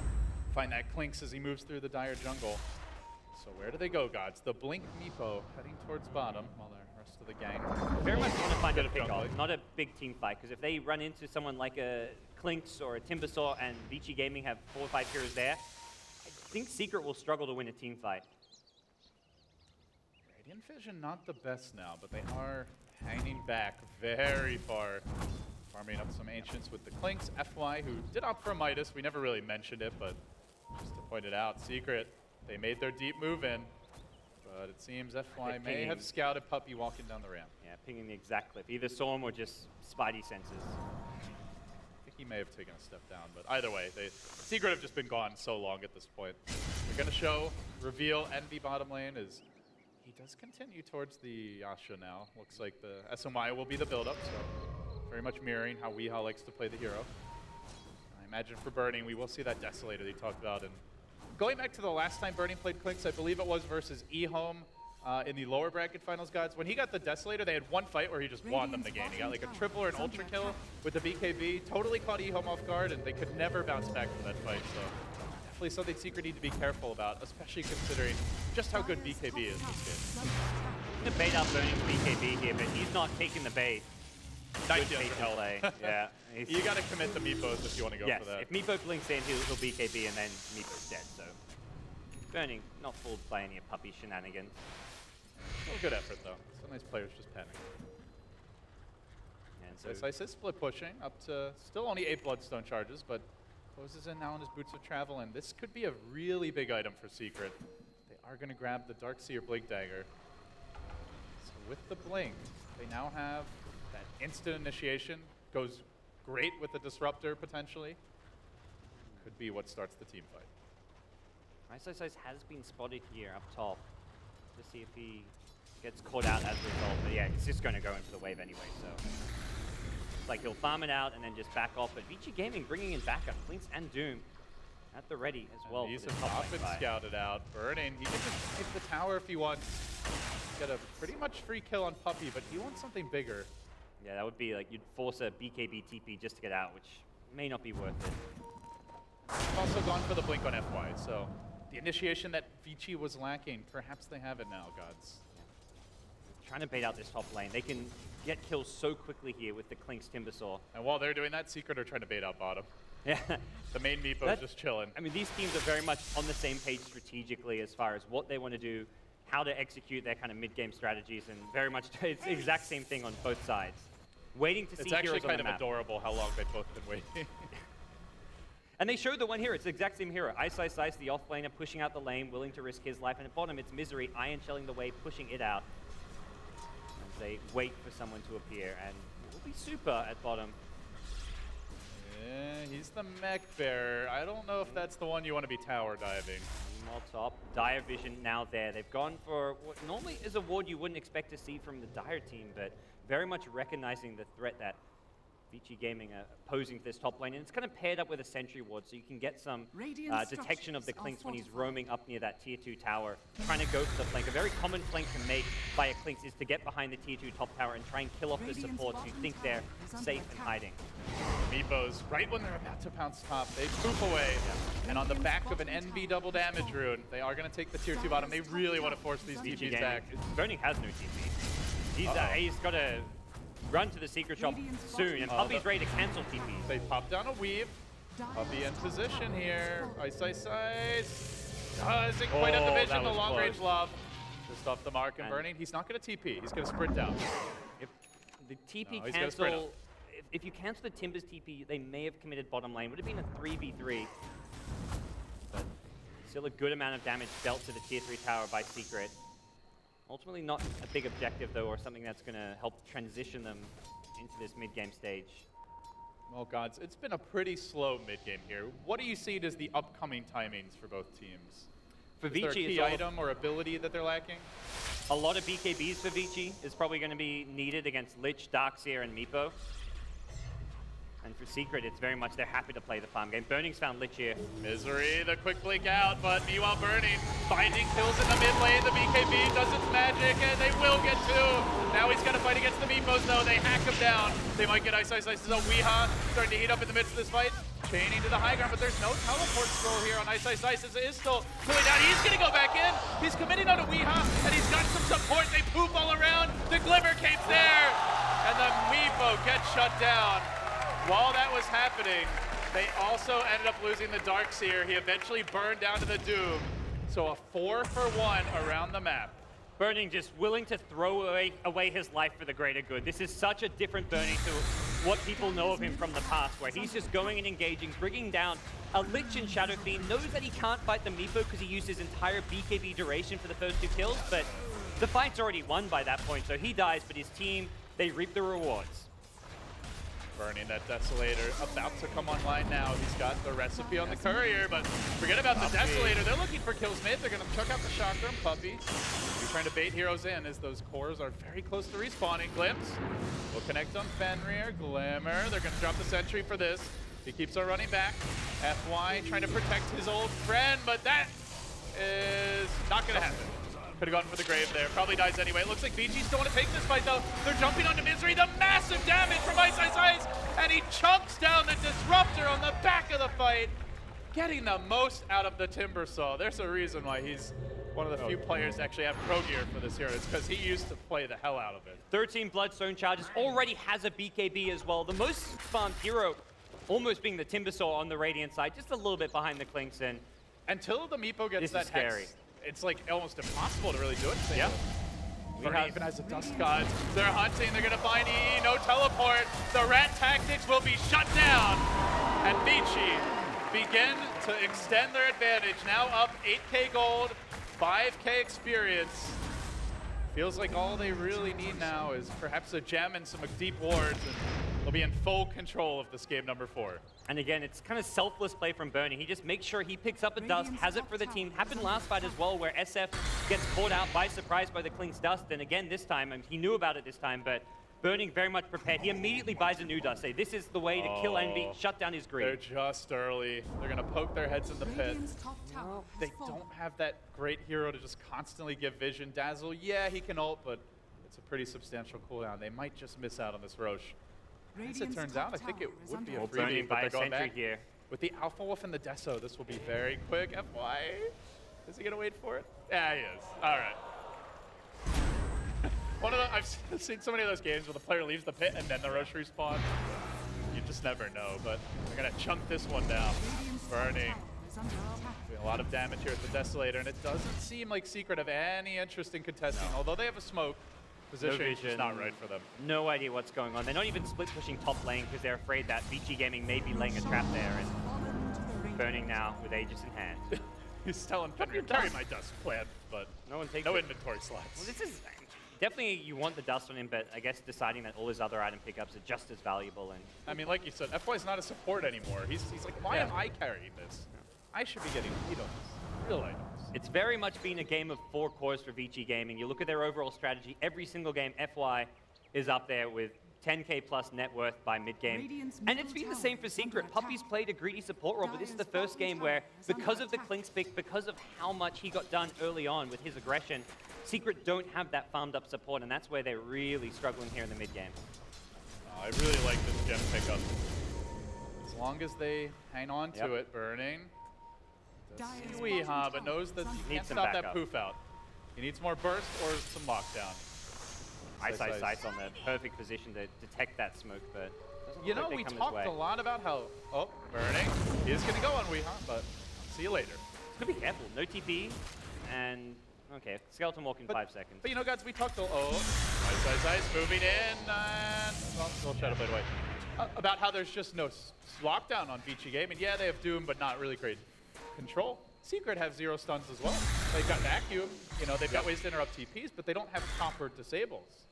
find that Clinks as he moves through the dire jungle. So where do they go, gods? The Blink Meepo heading towards bottom, while the rest of the gang very much want to find a pick-off, not a big team fight, because if they run into someone like a Clinks or a Timbersaw and Vici Gaming have 4 or 5 heroes there, I think Secret will struggle to win a team fight. Radiant Vision not the best now, but they are hanging back very far. Farming up some Ancients with the Clinks. FY, who did opt for a Midas. We never really mentioned it, but just to point it out, Secret, they made their deep move in. But it seems FY may have scouted Puppy walking down the ramp. Yeah, pinging the exact clip. Either saw him or just Spidey senses. I think he may have taken a step down, but either way, Secret have just been gone so long at this point. They're going to show, reveal Envy bottom lane as he does continue towards the Yasha now. Looks like the SMI will be the build-up, so very much mirroring how Weeha likes to play the hero. I imagine for Burning, we will see that Desolator that he talked about. And going back to the last time Burning played Clinks, I believe it was versus eHome in the lower bracket finals, gods. When he got the Desolator, they had one fight where he just won them the game. He got like a triple or an ultra kill with the BKB, totally caught eHome off guard, and they could never bounce back from that fight. So definitely something Secret need to be careful about, especially considering just how good BKB is this game. I'm going to bait out Burning's BKB here, but he's not taking the bait. Nice Good answer. play. Yeah. You got to commit the Meepos if you want to go yes, for that. if Meepo blinks in, he'll BKB and then Meepo's dead. So Burning, not fooled by any puppy shenanigans. Still a good effort, though. Some nice players just panic. And So Ice is split pushing up to still only 8 Bloodstone charges, but closes in now on his Boots of Travel, and this could be a really big item for Secret. They are going to grab the Darkseer Blink Dagger. So with the Blink, they now have that instant initiation. Goes great with the Disruptor, potentially. Could be what starts the team fight. Ice has been spotted here up top to see if he gets caught out as a result. But yeah, he's just going to go in for the wave anyway, so... It's like he'll farm it out and then just back off. But Vici Gaming bringing in backup. Flinks and Doom at the ready as well. He's been scouted out. Burning. He can just hit the tower if he wants. Get a pretty much free kill on Puppy, but he wants something bigger. Yeah, that would be like you'd force a BKB TP just to get out, which may not be worth it. He's also gone for the blink on FY, so the initiation that Vici was lacking, perhaps they have it now, GoDz. Trying to bait out this top lane. They can get kills so quickly here with the Klink's Timbersaw. And while they're doing that, Secret are trying to bait out bottom. Yeah. The main Meepo is just chilling. I mean, these teams are very much on the same page strategically as far as what they want to do, how to execute their kind of mid-game strategies, and very much it's the exact same thing on both sides. Waiting to see heroes on the map. It's actually kind of adorable how long they've both been waiting. And they showed the one here. It's the exact same hero. Ice, the off-laner, pushing out the lane, willing to risk his life. And at bottom, it's Misery, Iron Shelling the wave, pushing it out. As they wait for someone to appear. And it will be Super at bottom. Yeah, he's the mech bearer. I don't know if that's the one you want to be tower diving. On top, Dire Vision now there. They've gone for what normally is a ward you wouldn't expect to see from the Dire team, but very much recognizing the threat that Vici Gaming are posing to this top lane. And it's kind of paired up with a sentry ward, so you can get some detection of the Klinks when he's roaming up near that tier 2 tower, trying to go for the flank. A very common flank to make by a Klinks is to get behind the tier 2 top tower and try and kill off the supports who think they're safe and hiding. Meepos, right when they're about to pounce top, they poof away. And on the back of an NV double damage rune, they are going to take the tier 2 bottom. They really want to force these TPs back. Burning has no TP. He's got to run to the secret shop soon, and Puppy's ready to cancel TPs. They pop down a weave. Puppy in position here. Ice. Doesn't quite have the vision, the long range lob. Just off the mark and Burning. He's not going to TP. He's going to sprint down. If the TP cancel, if you cancel the Timbers TP, they may have committed bottom lane. Would have been a 3v3. But still a good amount of damage dealt to the tier 3 tower by Secret. Ultimately not a big objective, though, or something that's going to help transition them into this mid-game stage. Well, GoDz, it's been a pretty slow mid-game here. What do you see as the upcoming timings for both teams? For Vici, Vici, is there a key item or ability that they're lacking? A lot of BKBs for Vici is probably going to be needed against Lich, Darkseer, and Meepo. And for Secret, it's very much they're happy to play the farm game. Burning's found Lich here. Misery, the quick blink out, but meanwhile Burning finding kills in the mid lane. The BKB does its magic, and they will get 2. Now he's got to fight against the Meepos, though. They hack him down. They might get Ice. This is a Weeha starting to heat up in the midst of this fight. Chaining to the high ground, but there's no teleport scroll here on Ice. As it is still cooling down. He's going to go back in. He's committing on a Weeha, and he's got some support. They poop all around. The Glimmer Cape's there, and the Meepo gets shut down. While that was happening, they also ended up losing the Darkseer. He eventually burned down to the Doom. So a 4-for-1 around the map. Burning just willing to throw away his life for the greater good. This is such a different Burning to what people know of him from the past, where he's just going and engaging, bringing down a Lich and Shadow Fiend, knows that he can't fight the Meepo because he used his entire BKB duration for the first 2 kills, but the fight's already won by that point, so he dies, but his team, they reap the rewards. Burning that Desolator, about to come online now. He's got the recipe on the Courier, but forget about the Desolator. They're looking for kills mid. They're going to chuck out the Chakram. Puppy. He's trying to bait heroes in as those cores are very close to respawning. Glimpse will connect on Fenrir. Glimmer. They're going to drop the sentry for this. He keeps on running back. FY trying to protect his old friend, but that is not going to happen. Could have gone for the grave there. Probably dies anyway. It looks like Vici still want to take this fight, though. They're jumping onto Misery. The massive damage from Ice. And he chunks down the Disruptor on the back of the fight, getting the most out of the Timbersaw. There's a reason why he's one of the few players that actually have pro gear for this hero. It's because he used to play the hell out of it. 13 Bloodstone charges, already has a BKB as well. The most farmed hero almost being the Timbersaw on the Radiant side, just a little bit behind the Klinks, and Until the Meepo gets This that is scary. hex, it's like almost impossible to really do anything. Yeah. Bernie even has a Dust God. They're hunting, they're gonna find EE, no teleport. The rat tactics will be shut down. And Vici begin to extend their advantage. Now up 8K gold, 5K experience. Feels like all they really need now is perhaps a gem and some deep wards, and they'll be in full control of this game number 4. And again, it's kind of selfless play from Bernie. He just makes sure he picks up a dust, has it for the team. Happened last fight as well, where SF gets caught out by surprise by the Klink's dust. And again, this time, and he knew about it this time, but Bernie very much prepared. He immediately buys a new dust. Say, this is the way to kill Envy, shut down his greed. They're just early. They're gonna poke their heads in the pit. They don't have that great hero to just constantly give vision. Dazzle, yeah, he can ult, but it's a pretty substantial cooldown. They might just miss out on this Roche. As it turns out, I think it would be a Bernie freebie, by but a they're going sentry back. here. With the Alpha Wolf and the Deso, this will be very quick. FY, is he gonna wait for it? Yeah, he is. All right. I've seen so many of those games where the player leaves the pit and then the Roche respawns. You just never know, but they're gonna chunk this one down. Burning. Doing a lot of damage here at the Desolator, and it doesn't seem like Secret have any interest in contesting. Although they have a smoke, positioning is not right for them. No idea what's going on. They're not even split pushing top lane because they're afraid that Vici Gaming may be laying a trap there. And Burning now with Aegis in hand. He's telling Fenrir, carry my dust plan, but no one takes no it. inventory slots. Well, this is definitely, you want the dust on him, but I guess deciding that all his other item pickups are just as valuable. And I mean, like you said, FY's not a support anymore. He's like, why am I carrying this? I should be getting items, real items. It's very much been a game of 4 cores for Vici Gaming. You look at their overall strategy, every single game, FY is up there with 10K plus net worth by mid-game. And it's been the same for Secret. Puppy's played a greedy support role, but this is the first game where, because of the Klink's pick, because of how much he got done early on with his aggression, Secret don't have that farmed up support, and that's where they're really struggling here in the mid-game. I really like this gem pickup. As long as they hang on to it, Burning. Weeha, but knows that he can't stop that poof out. He needs more burst or some lockdown. Sights on the perfect position to detect that smoke, but you know, we talked a lot about how, Burning, he is going to go on Weeha, but see you later. Just be careful, no TP, and okay, Skeleton Walk in 5 seconds. But you know, guys, we talked Ice moving in, and well, Shadow Blade away. About how there's just no lockdown on Vici Gaming. Yeah, they have Doom, but not really great control. Secret have 0 stuns as well. They've got vacuum, you know, they've got ways to interrupt TPs, but they don't have copper disables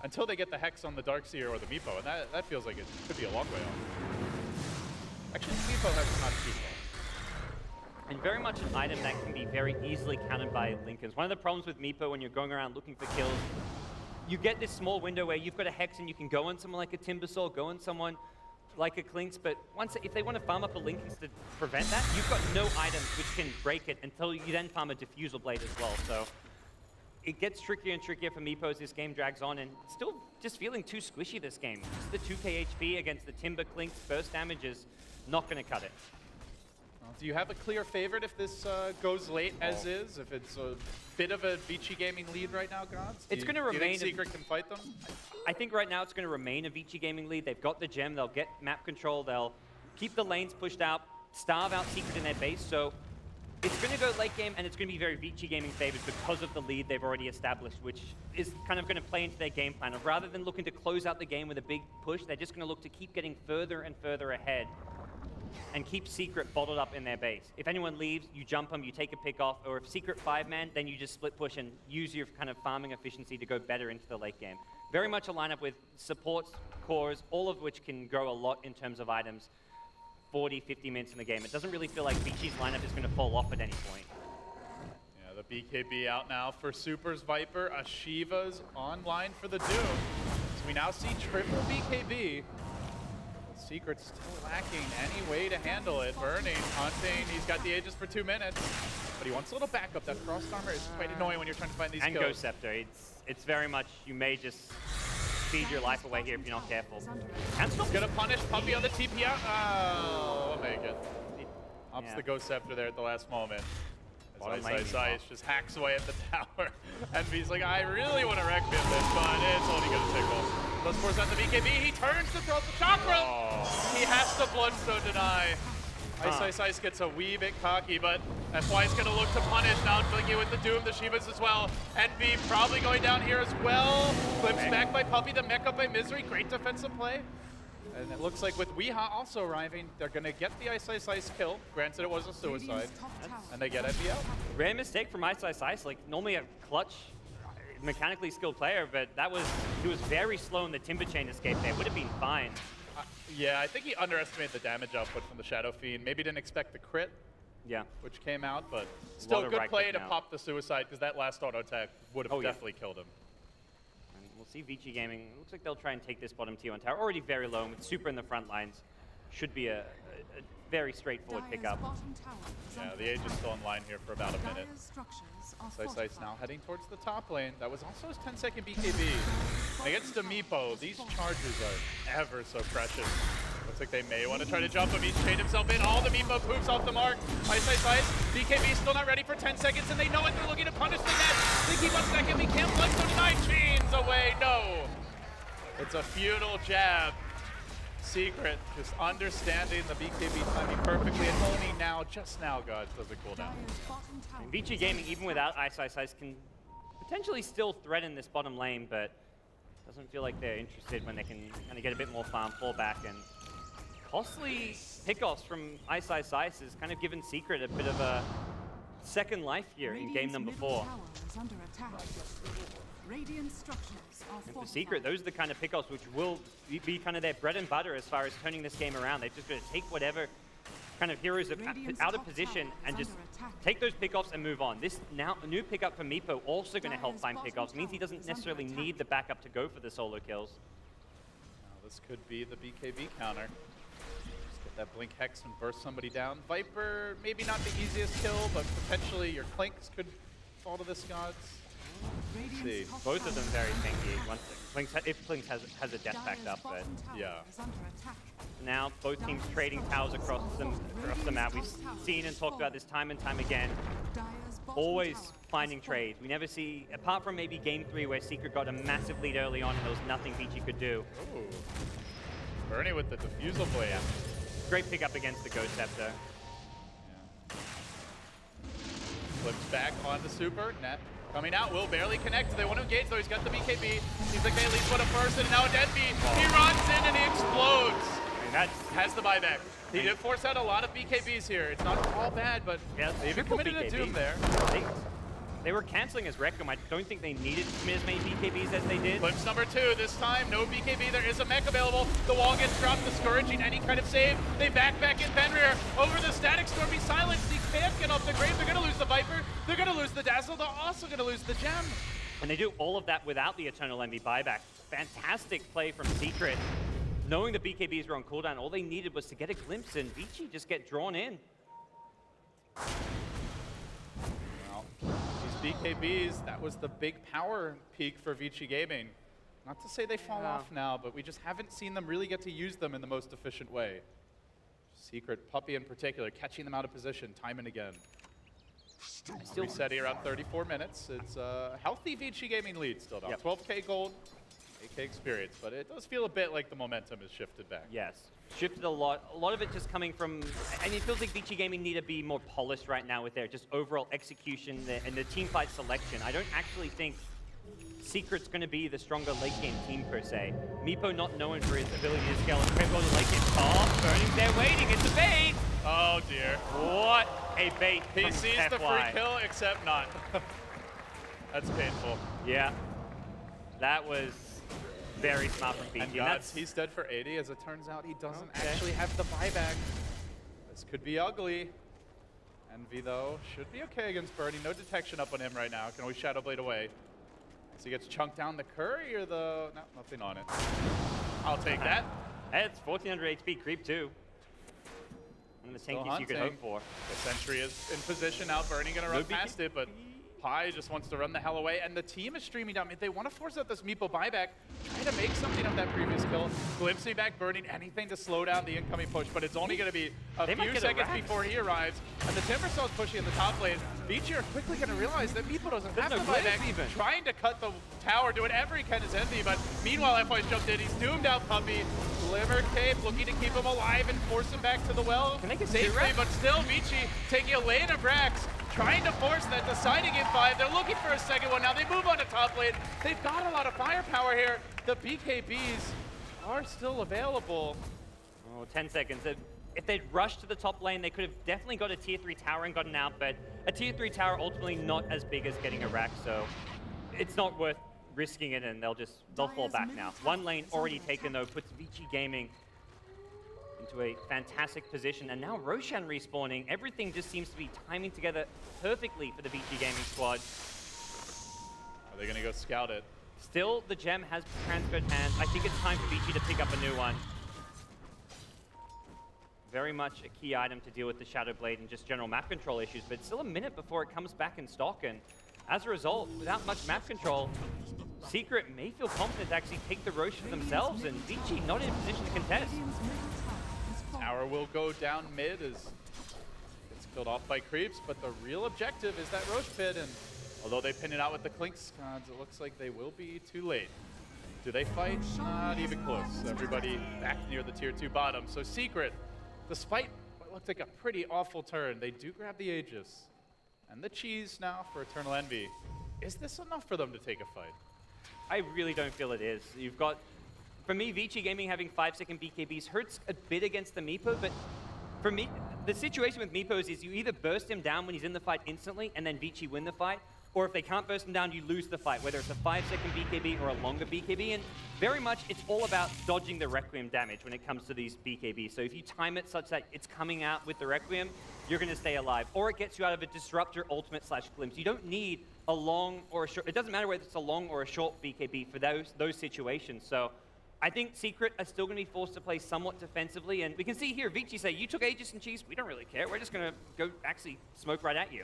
until they get the Hex on the Darkseer or the Meepo, and that feels like it could be a long way off. Actually, the Meepo has not Meepo. And very much an item that can be very easily countered by Lincolns. One of the problems with Meepo when you're going around looking for kills, you get this small window where you've got a Hex and you can go on someone like a Timbersaw, go on someone like a Klink's, but if they want to farm up a Lincolns to prevent that, you've got no items which can break it until you then farm a Diffusal Blade as well. So it gets trickier and trickier for Meepo as this game drags on, and still just feeling too squishy this game. Just the 2k HP against the Timber Klink's burst damage is not going to cut it. Do you have a clear favorite if this goes late as is? If it's a bit of a Vici Gaming lead right now, GoDz? It's going to remain. Do you think Secret can fight them? I think right now it's going to remain a Vici Gaming lead. They've got the gem. They'll get map control. They'll keep the lanes pushed out, starve out Secret in their base. So it's going to go late game, and it's going to be very Vici Gaming favored because of the lead they've already established, which is kind of going to play into their game plan. Of rather than looking to close out the game with a big push, they're just going to look to keep getting further and further ahead and keep Secret bottled up in their base. If anyone leaves, you jump them, you take a pick off, or if Secret 5-man, then you just split push and use your kind of farming efficiency to go better into the late game. Very much a lineup with supports, cores, all of which can grow a lot in terms of items 40, 50 minutes in the game. It doesn't really feel like Vici's lineup is going to fall off at any point. Yeah, the BKB out now for Super's Viper. Ashiva's online for the Doom. So we now see triple BKB. Secret's still lacking any way to handle it. Burning, hunting, he's got the Aegis for 2 minutes. But he wants a little backup. That Frost Armor is quite annoying when you're trying to find these kills. And Ghost Scepter, it's very much, you may just feed your life away here if you're not careful. And still gonna punish Puppy on the TP out. Oh, we'll make it. Ups the Ghost Scepter there at the last moment. Ice just hacks away at the tower. And he's like, I really want to wreck him this, but it's only gonna tickle. Let's force out the BKB. He turns to throw the chakra. He has to Bloodstone deny. Ice gets a wee bit cocky, but FY is going to look to punish now, blinking with the Doom, the Shivas as well. NB probably going down here as well. Clips back by Puppey, the mech up by Misery. Great defensive play. And it looks like with Weeha also arriving, they're going to get the Ice kill. Granted, it was a suicide. And they get NB out. Rare mistake from Ice. Like, normally a clutch, mechanically skilled player, but he was very slow in the Timber Chain escape there. Would have been fine. Yeah, I think he underestimated the damage output from the Shadow Fiend. Maybe didn't expect the crit, which came out, but still good play to pop the suicide because that last auto attack would have definitely killed him. And we'll see Vici Gaming. It looks like they'll try and take this bottom tier 1 tower. Already very low, and with Super in the front lines, should be a very straightforward pickup. Yeah, the Age is still online here for about a minute. Ice now heading towards the top lane. That was also his 10-second BKB. Against the Meepo, these charges are ever so precious. Looks like they may want to try to jump him. He's chained himself in. All the Meepo poofs off the mark. Ice. BKB still not ready for 10 seconds, and they know it. They're looking to punish the net. They keep on stacking. They can't flex 29. Chains away. No. It's a futile jab. Secret, just understanding the BKB timing perfectly, and only now, just now, GoDz does it cool down. And Vici Gaming, even without Ice, can potentially still threaten this bottom lane, but doesn't feel like they're interested when they can kind of get a bit more farm, fall back, and costly pickoffs from Ice has kind of given Secret a bit of a second life here in game number 4. And for Secret, those are the kind of pickoffs which will be kind of their bread and butter as far as turning this game around. They're just going to take whatever kind of heroes are out of position and just take those pickoffs and move on. This now a new pickup for Meepo also going to help find pickoffs. Means he doesn't necessarily need the backup to go for the solo kills. Now this could be the BKB counter. Just get that Blink Hex and burst somebody down. Viper, maybe not the easiest kill, but potentially your Clinks could fall to this, GoDz. See. Both of them very tanky. If Clinks has a death backed up, but yeah. Now both teams trading towers across the map. We've seen and talked about this time and time again. Always finding trades. We never see, apart from maybe game 3 where Secret got a massive lead early on and there was nothing Vici could do. Ooh. Bernie with the Diffusal Blade. Yeah. Great pickup against the Ghost Scepter. Yeah. Flips back on the Super. Net coming out, will barely connect. They want to engage though, he's got the BKB. Seems like they at least want to burst it, and now a dead beat. He runs in and he explodes. And has the buyback. He did force out a lot of BKBs here. It's not all bad, but they even committed a Doom there. They were canceling his Rectum. I don't think they needed to commit as many BKBs as they did. Glimpse number 2, this time no BKB. There is a mech available. The wall gets dropped, discouraging any kind of save. They back in Fenrir. Over the Static Storm, he's silenced. He can't get off the grave. They're going to lose the Viper. They're going to lose the Dazzle. They're also going to lose the Gem. And they do all of that without the Eternal Envy buyback. Fantastic play from Secret. Knowing the BKBs were on cooldown, all they needed was to get a glimpse and Vici just get drawn in. Well, these BKBs, that was the big power peak for Vici Gaming. Not to say they fall off now, but we just haven't seen them really get to use them in the most efficient way. Secret, Puppey in particular, catching them out of position time and again. Still resetting around 34 minutes. It's a healthy Vici Gaming lead still now. 12K gold, 8K experience, but it does feel a bit like the momentum has shifted back. Yes, shifted a lot. A lot of it just coming from, and it feels like Vici Gaming need to be more polished right now with their just overall execution and the team fight selection. I don't actually think Secret's going to be the stronger late game team per se. Meepo not known for his ability to scale and critical the late game. Oh, Burning's there waiting. It's a bait. Oh dear. What a bait. He sees the free kill, except not. That's painful. Yeah. That was very smart from Vici. And he's dead for 80. As it turns out, he doesn't actually have the buyback. This could be ugly. Envy, though, should be okay against Birdie. No detection up on him right now. Can always Shadow Blade away. So he gets chunked down the Curry or the... No, nothing on it. I'll take that. It's 1400 HP creep, too. One of the tankiest you could hope for. The Sentry is in position now. Bernie going to run past it, but Pi just wants to run the hell away, and the team is streaming down. They want to force out this Meepo buyback, try to make something of that previous kill, glimpsing back, burning anything to slow down the incoming push, but it's only going to be a few seconds before he arrives, and the Timbersaw is pushing in the top lane. Vici are quickly going to realize that Meepo doesn't have the buyback, even trying to cut the tower, doing every he can as Envy, but meanwhile FY's jumped in, he's doomed out Puppey. Glimmer Cape looking to keep him alive and force him back to the well safely, but still Vici taking a lane of Rax, trying to force that deciding in 5. They're looking for a second one now. They move on to top lane. They've got a lot of firepower here. The BKBs are still available. Oh, 10 seconds. If they'd rushed to the top lane, they could have definitely got a tier 3 tower and gotten out, but a tier 3 tower ultimately not as big as getting a rack, so it's not worth risking it, and they'll fall back now. One lane already taken though, puts Vici Gaming into a fantastic position, and now Roshan respawning. Everything just seems to be timing together perfectly for the Vici Gaming squad. Are they gonna go scout it? Still, the gem has transferred hands. I think it's time for Vici to pick up a new one. Very much a key item to deal with the Shadow Blade and just general map control issues, but it's still a minute before it comes back in stock, and as a result, without much map control, Secret may feel confident to actually take the Roshan themselves, and Vici not in a position to contest. Tower will go down mid as it's killed off by creeps, but the real objective is that Roche pit, and although they pin it out with the Clinks, it looks like they will be too late. Do they fight? Not even close. Everybody back near the tier 2 bottom. So Secret, despite what looked like a pretty awful turn, they do grab the Aegis and the cheese now for Eternal Envy. Is this enough for them to take a fight? I really don't feel it is. You've got, for me, Vici Gaming having 5-second BKBs hurts a bit against the Meepo, but for me, the situation with Meepos is you either burst him down when he's in the fight instantly and then Vici win the fight, or if they can't burst him down, you lose the fight, whether it's a 5-second BKB or a longer BKB, and very much it's all about dodging the Requiem damage when it comes to these BKBs. So if you time it such that it's coming out with the Requiem, you're going to stay alive, or it gets you out of a Disruptor ultimate / glimpse. You don't need a long or a short, it doesn't matter whether it's a long or a short BKB for those situations. So I think Secret are still going to be forced to play somewhat defensively, and we can see here Vici say, you took Aegis and cheese, we don't really care, we're just going to go actually smoke right at you.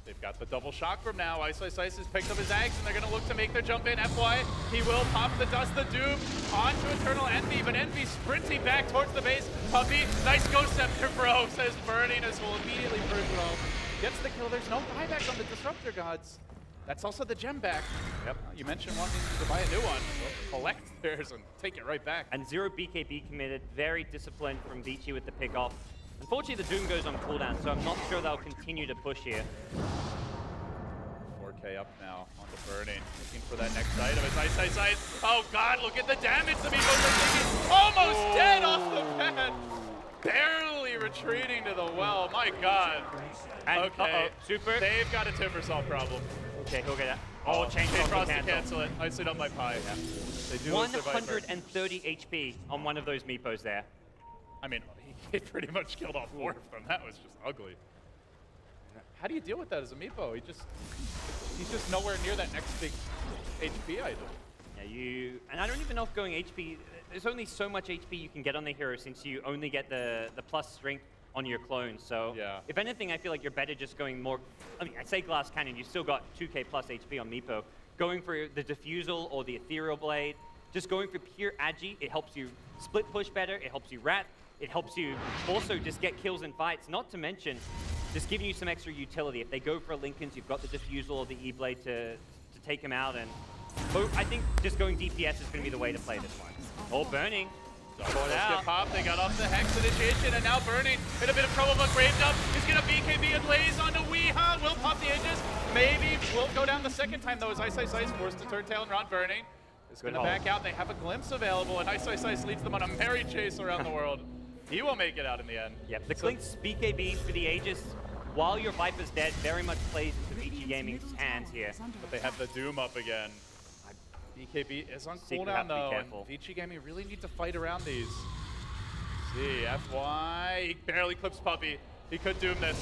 They've got the double shock from now. Ice has picked up his Axe, and they're going to look to make their jump in. FY, he will pop the Dust the Doom onto Eternal Envy, but Envy sprinting back towards the base. Puppey, nice Ghost Scepter, bro, says Burning as will immediately burn well. Gets the kill. There's no buyback on the Disruptor Gods. That's also the gem back. Yep. You mentioned wanting to buy a new one. So collect theirs and take it right back. And 0 BKB committed. Very disciplined from Vici with the pick off. Unfortunately, the Doom goes on cooldown, so I'm not sure they'll continue to push here. 4K up now on the Burning, looking for that next item. It's ice. Oh God, look at the damage the Meepos are taking. Almost dead off the pad. Barely retreating to the well, my God. And, okay, super. They've got a Timbersaw problem. Okay, he'll get that. Oh, change Frost to cancel it. I sit on my pie. Yeah. They do 130 HP on one of those Meepos there. I mean, he pretty much killed all 4 of them. That was just ugly. How do you deal with that as a Meepo? He's just nowhere near that next big HP item. Yeah, and I don't even know if going HP, there's only so much HP you can get on the hero since you only get the plus strength on your clones. So yeah. If anything, I feel like you're better just going more, I mean, I say Glass Cannon, you still got 2K plus HP on Meepo. Going for the Diffusal or the Ethereal Blade, just going for pure Agi, it helps you split push better, it helps you rat, it helps you also just get kills in fights, not to mention just giving you some extra utility. If they go for Lincolns, you've got the Diffusal or the E-Blade to take them out, and I think just going DPS is going to be the way to play this one. All Burning. Get popped, they got off the Hex initiation, and now Burning in a bit of trouble, but Graved Up is going to BKB and lays onto Weeha. Will pop the Aegis. Maybe will go down the second time, though, as Ice forced to turn tail and run. Burning is going to back out. They have a glimpse available, and Ice leads them on a merry chase around the world. He will make it out in the end. Yep, the Clink's BKB for the Aegis, while your Viper's dead, very much plays into Vici Gaming's hands here. But they have the Doom up again. BKB is on cooldown though, and Vici Gaming really need to fight around these. See, FY, he barely clips Puppey. He could Doom this,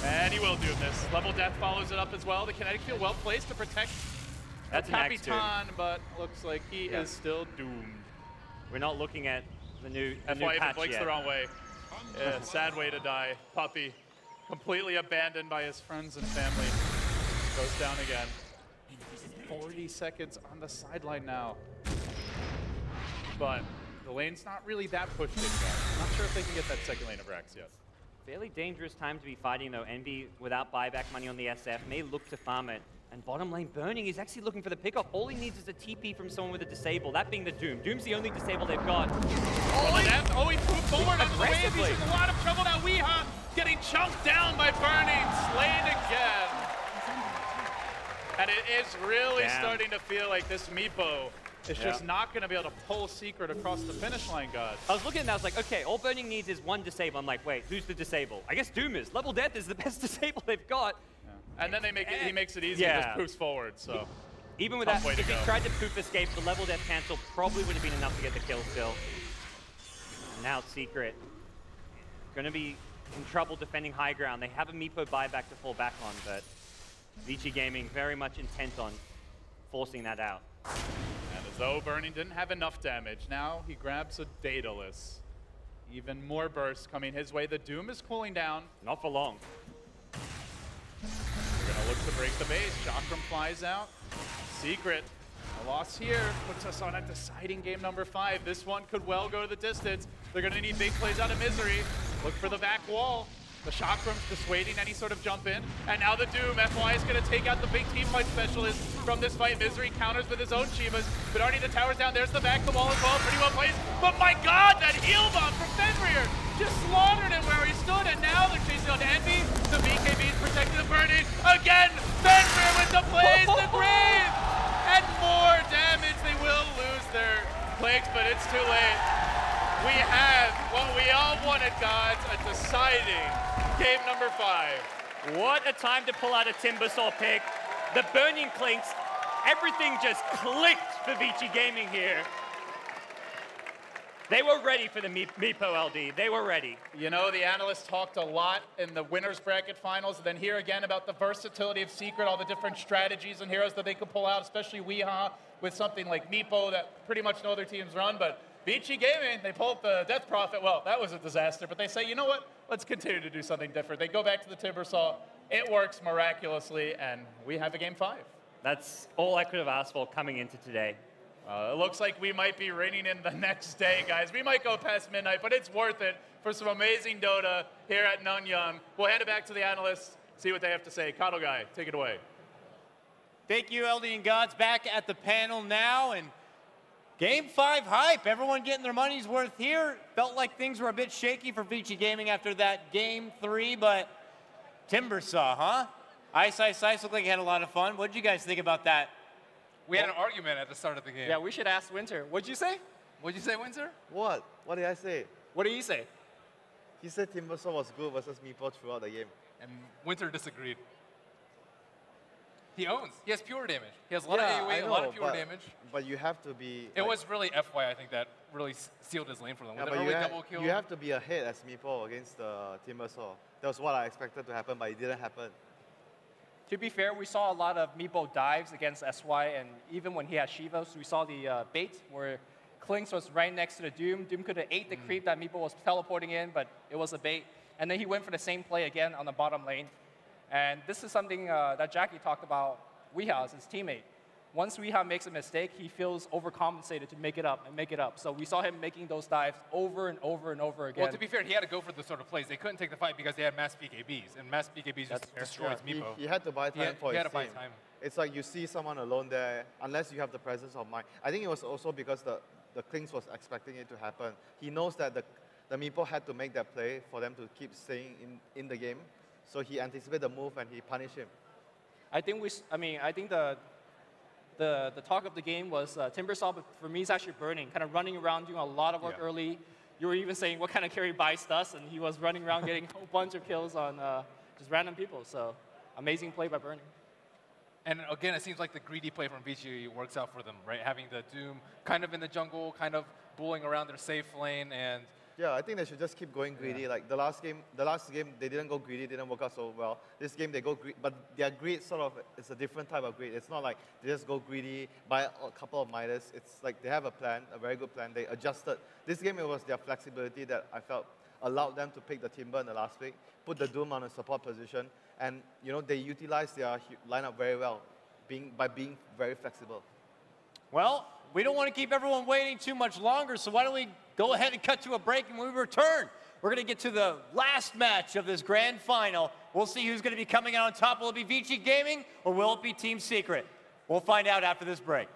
and he will Doom this. Level Death follows it up as well. The Kinetic Field well placed to protect Capitan, but looks like he is still doomed. We're not looking at the new FY even blinks the wrong way. Yeah, sad way to die. Puppey, completely abandoned by his friends and family. goes down again. 40 seconds on the sideline now. But the lane's not really that pushed in yet. Not sure if they can get that second lane of Rax yet. Fairly dangerous time to be fighting, though. Envy, without buyback money on the SF, may look to farm it. And bottom lane Burning is actually looking for the pickoff. All he needs is a TP from someone with a disable, that being the Doom. Doom's the only disable they've got. He moved forward on the wave. He's in a lot of trouble now. Weeha getting chunked down by Burning. Slayed again. And it is really starting to feel like this Meepo is just not going to be able to pull Secret across the finish line, guys. I was looking and I was like, okay, all Burning needs is one disable. I'm like, wait, who's the disable? I guess Doom is. Level Death is the best disable they've got. And then he makes it easy and just poofs forward, so. Even with that, if he tried to poof escape, the level death cancel probably would have been enough to get the kill still. And now Secret going to be in trouble defending high ground. They have a Meepo buyback to fall back on, but Vici Gaming very much intent on forcing that out. And as though Burning didn't have enough damage, now he grabs a Daedalus. Even more bursts coming his way. The Doom is cooling down. Not for long. They're going to look to break the base. Chakram flies out. Secret, a loss here puts us on a deciding game number 5. This one could well go to the distance. They're going to need big plays out of Misery. Look for the back wall. The Chakram's dissuading any sort of jump in. And now the Doom. FY is going to take out the big team fight specialist from this fight. Misery counters with his own Chivas. But already the tower's down. There's the back, the wall as well. Pretty well placed. But my God, that heal bomb from Fenrir just slaughtered him where he stood. And now they're chasing on Envy. The BKB is protecting the Burning. Again, Fenrir with the plays, the grave. And more damage. They will lose their plagues, but it's too late. We have what we all wanted, GoDz, a deciding game number 5. What a time to pull out a Timbersaw pick. The Burning clinks. Everything just clicked for Vici Gaming here. They were ready for the Meepo LD. They were ready. You know, the analysts talked a lot in the winners bracket finals, and then here again about the versatility of Secret, all the different strategies and heroes that they could pull out, especially Weeha with something like Meepo that pretty much no other teams run. But Vici Gaming, they pull up the Death Prophet. Well, that was a disaster, but they say, you know what? Let's continue to do something different. They go back to the Timbersaw. It works miraculously, and we have a game 5. That's all I could have asked for coming into today. It looks like we might be raining in the next day, guys. We might go past midnight, but it's worth it for some amazing Dota here at Nanyang. We'll hand it back to the analysts, see what they have to say. Kato Guy, take it away. Thank you, LD and GoDz. Back at the panel now, and Game 5 hype. Everyone getting their money's worth here. Felt like things were a bit shaky for Vici Gaming after that Game 3, but Timbersaw, huh? Ice looked like he had a lot of fun. What did you guys think about that? We had an argument at the start of the game. Yeah, we should ask Winter. What'd you say? What'd you say, Windsor? What? What did I say? What did he say? He said Timbersaw was good versus Meepo throughout the game. And Winter disagreed. He owns. He has pure damage. He has a lot of AoE, a lot of pure damage. But you have to be... It was really FY, I think, that really sealed his lane for them. Yeah, With but the early double kill. you have to be ahead as Meepo against the Timbersaw. That was what I expected to happen, but it didn't happen. To be fair, we saw a lot of Meepo dives against SY, and even when he had Shivas, we saw the bait where Klinks was right next to the Doom. Doom could have ate the creep that Meepo was teleporting in, but it was a bait. And then he went for the same play again on the bottom lane. And this is something that Jackie talked about Weeha as his teammate. Once Weeha makes a mistake, he feels overcompensated to make it up and make it up. So we saw him making those dives over and over and over again. Well, to be fair, he had to go for the sort of plays. They couldn't take the fight because they had mass BKBs, and mass BKBs just destroys Meepo. He had to buy time for his team. Buy time. It's like you see someone alone there, unless you have the presence of mind. I think it was also because the Klinks was expecting it to happen. He knows that the Meepo had to make that play for them to keep staying in the game. So he anticipated the move and he punished him. I think the talk of the game was Timbersaw, but for me, it's actually Burning, kind of running around doing a lot of work early. You were even saying what kind of carry Bice does, and he was running around getting a whole bunch of kills on just random people. So amazing play by Burning. And again, it seems like the greedy play from Vici works out for them, right? Having the Doom kind of in the jungle, kind of bullying around their safe lane, and yeah, I think they should just keep going greedy. Yeah. Like the last game they didn't go greedy, didn't work out so well. This game they go greedy, but their greed sort of is a different type of greed. It's not like they just go greedy, buy a couple of Midas. It's like they have a plan, a very good plan. They adjusted. This game it was their flexibility that I felt allowed them to pick the Timber in the last pick, put the Doom on a support position, and they utilize their lineup very well, by being very flexible. Well, we don't want to keep everyone waiting too much longer, so why don't we go ahead and cut to a break, and when we return, we're going to get to the last match of this grand final. We'll see who's going to be coming out on top. Will it be Vici Gaming, or will it be Team Secret? We'll find out after this break.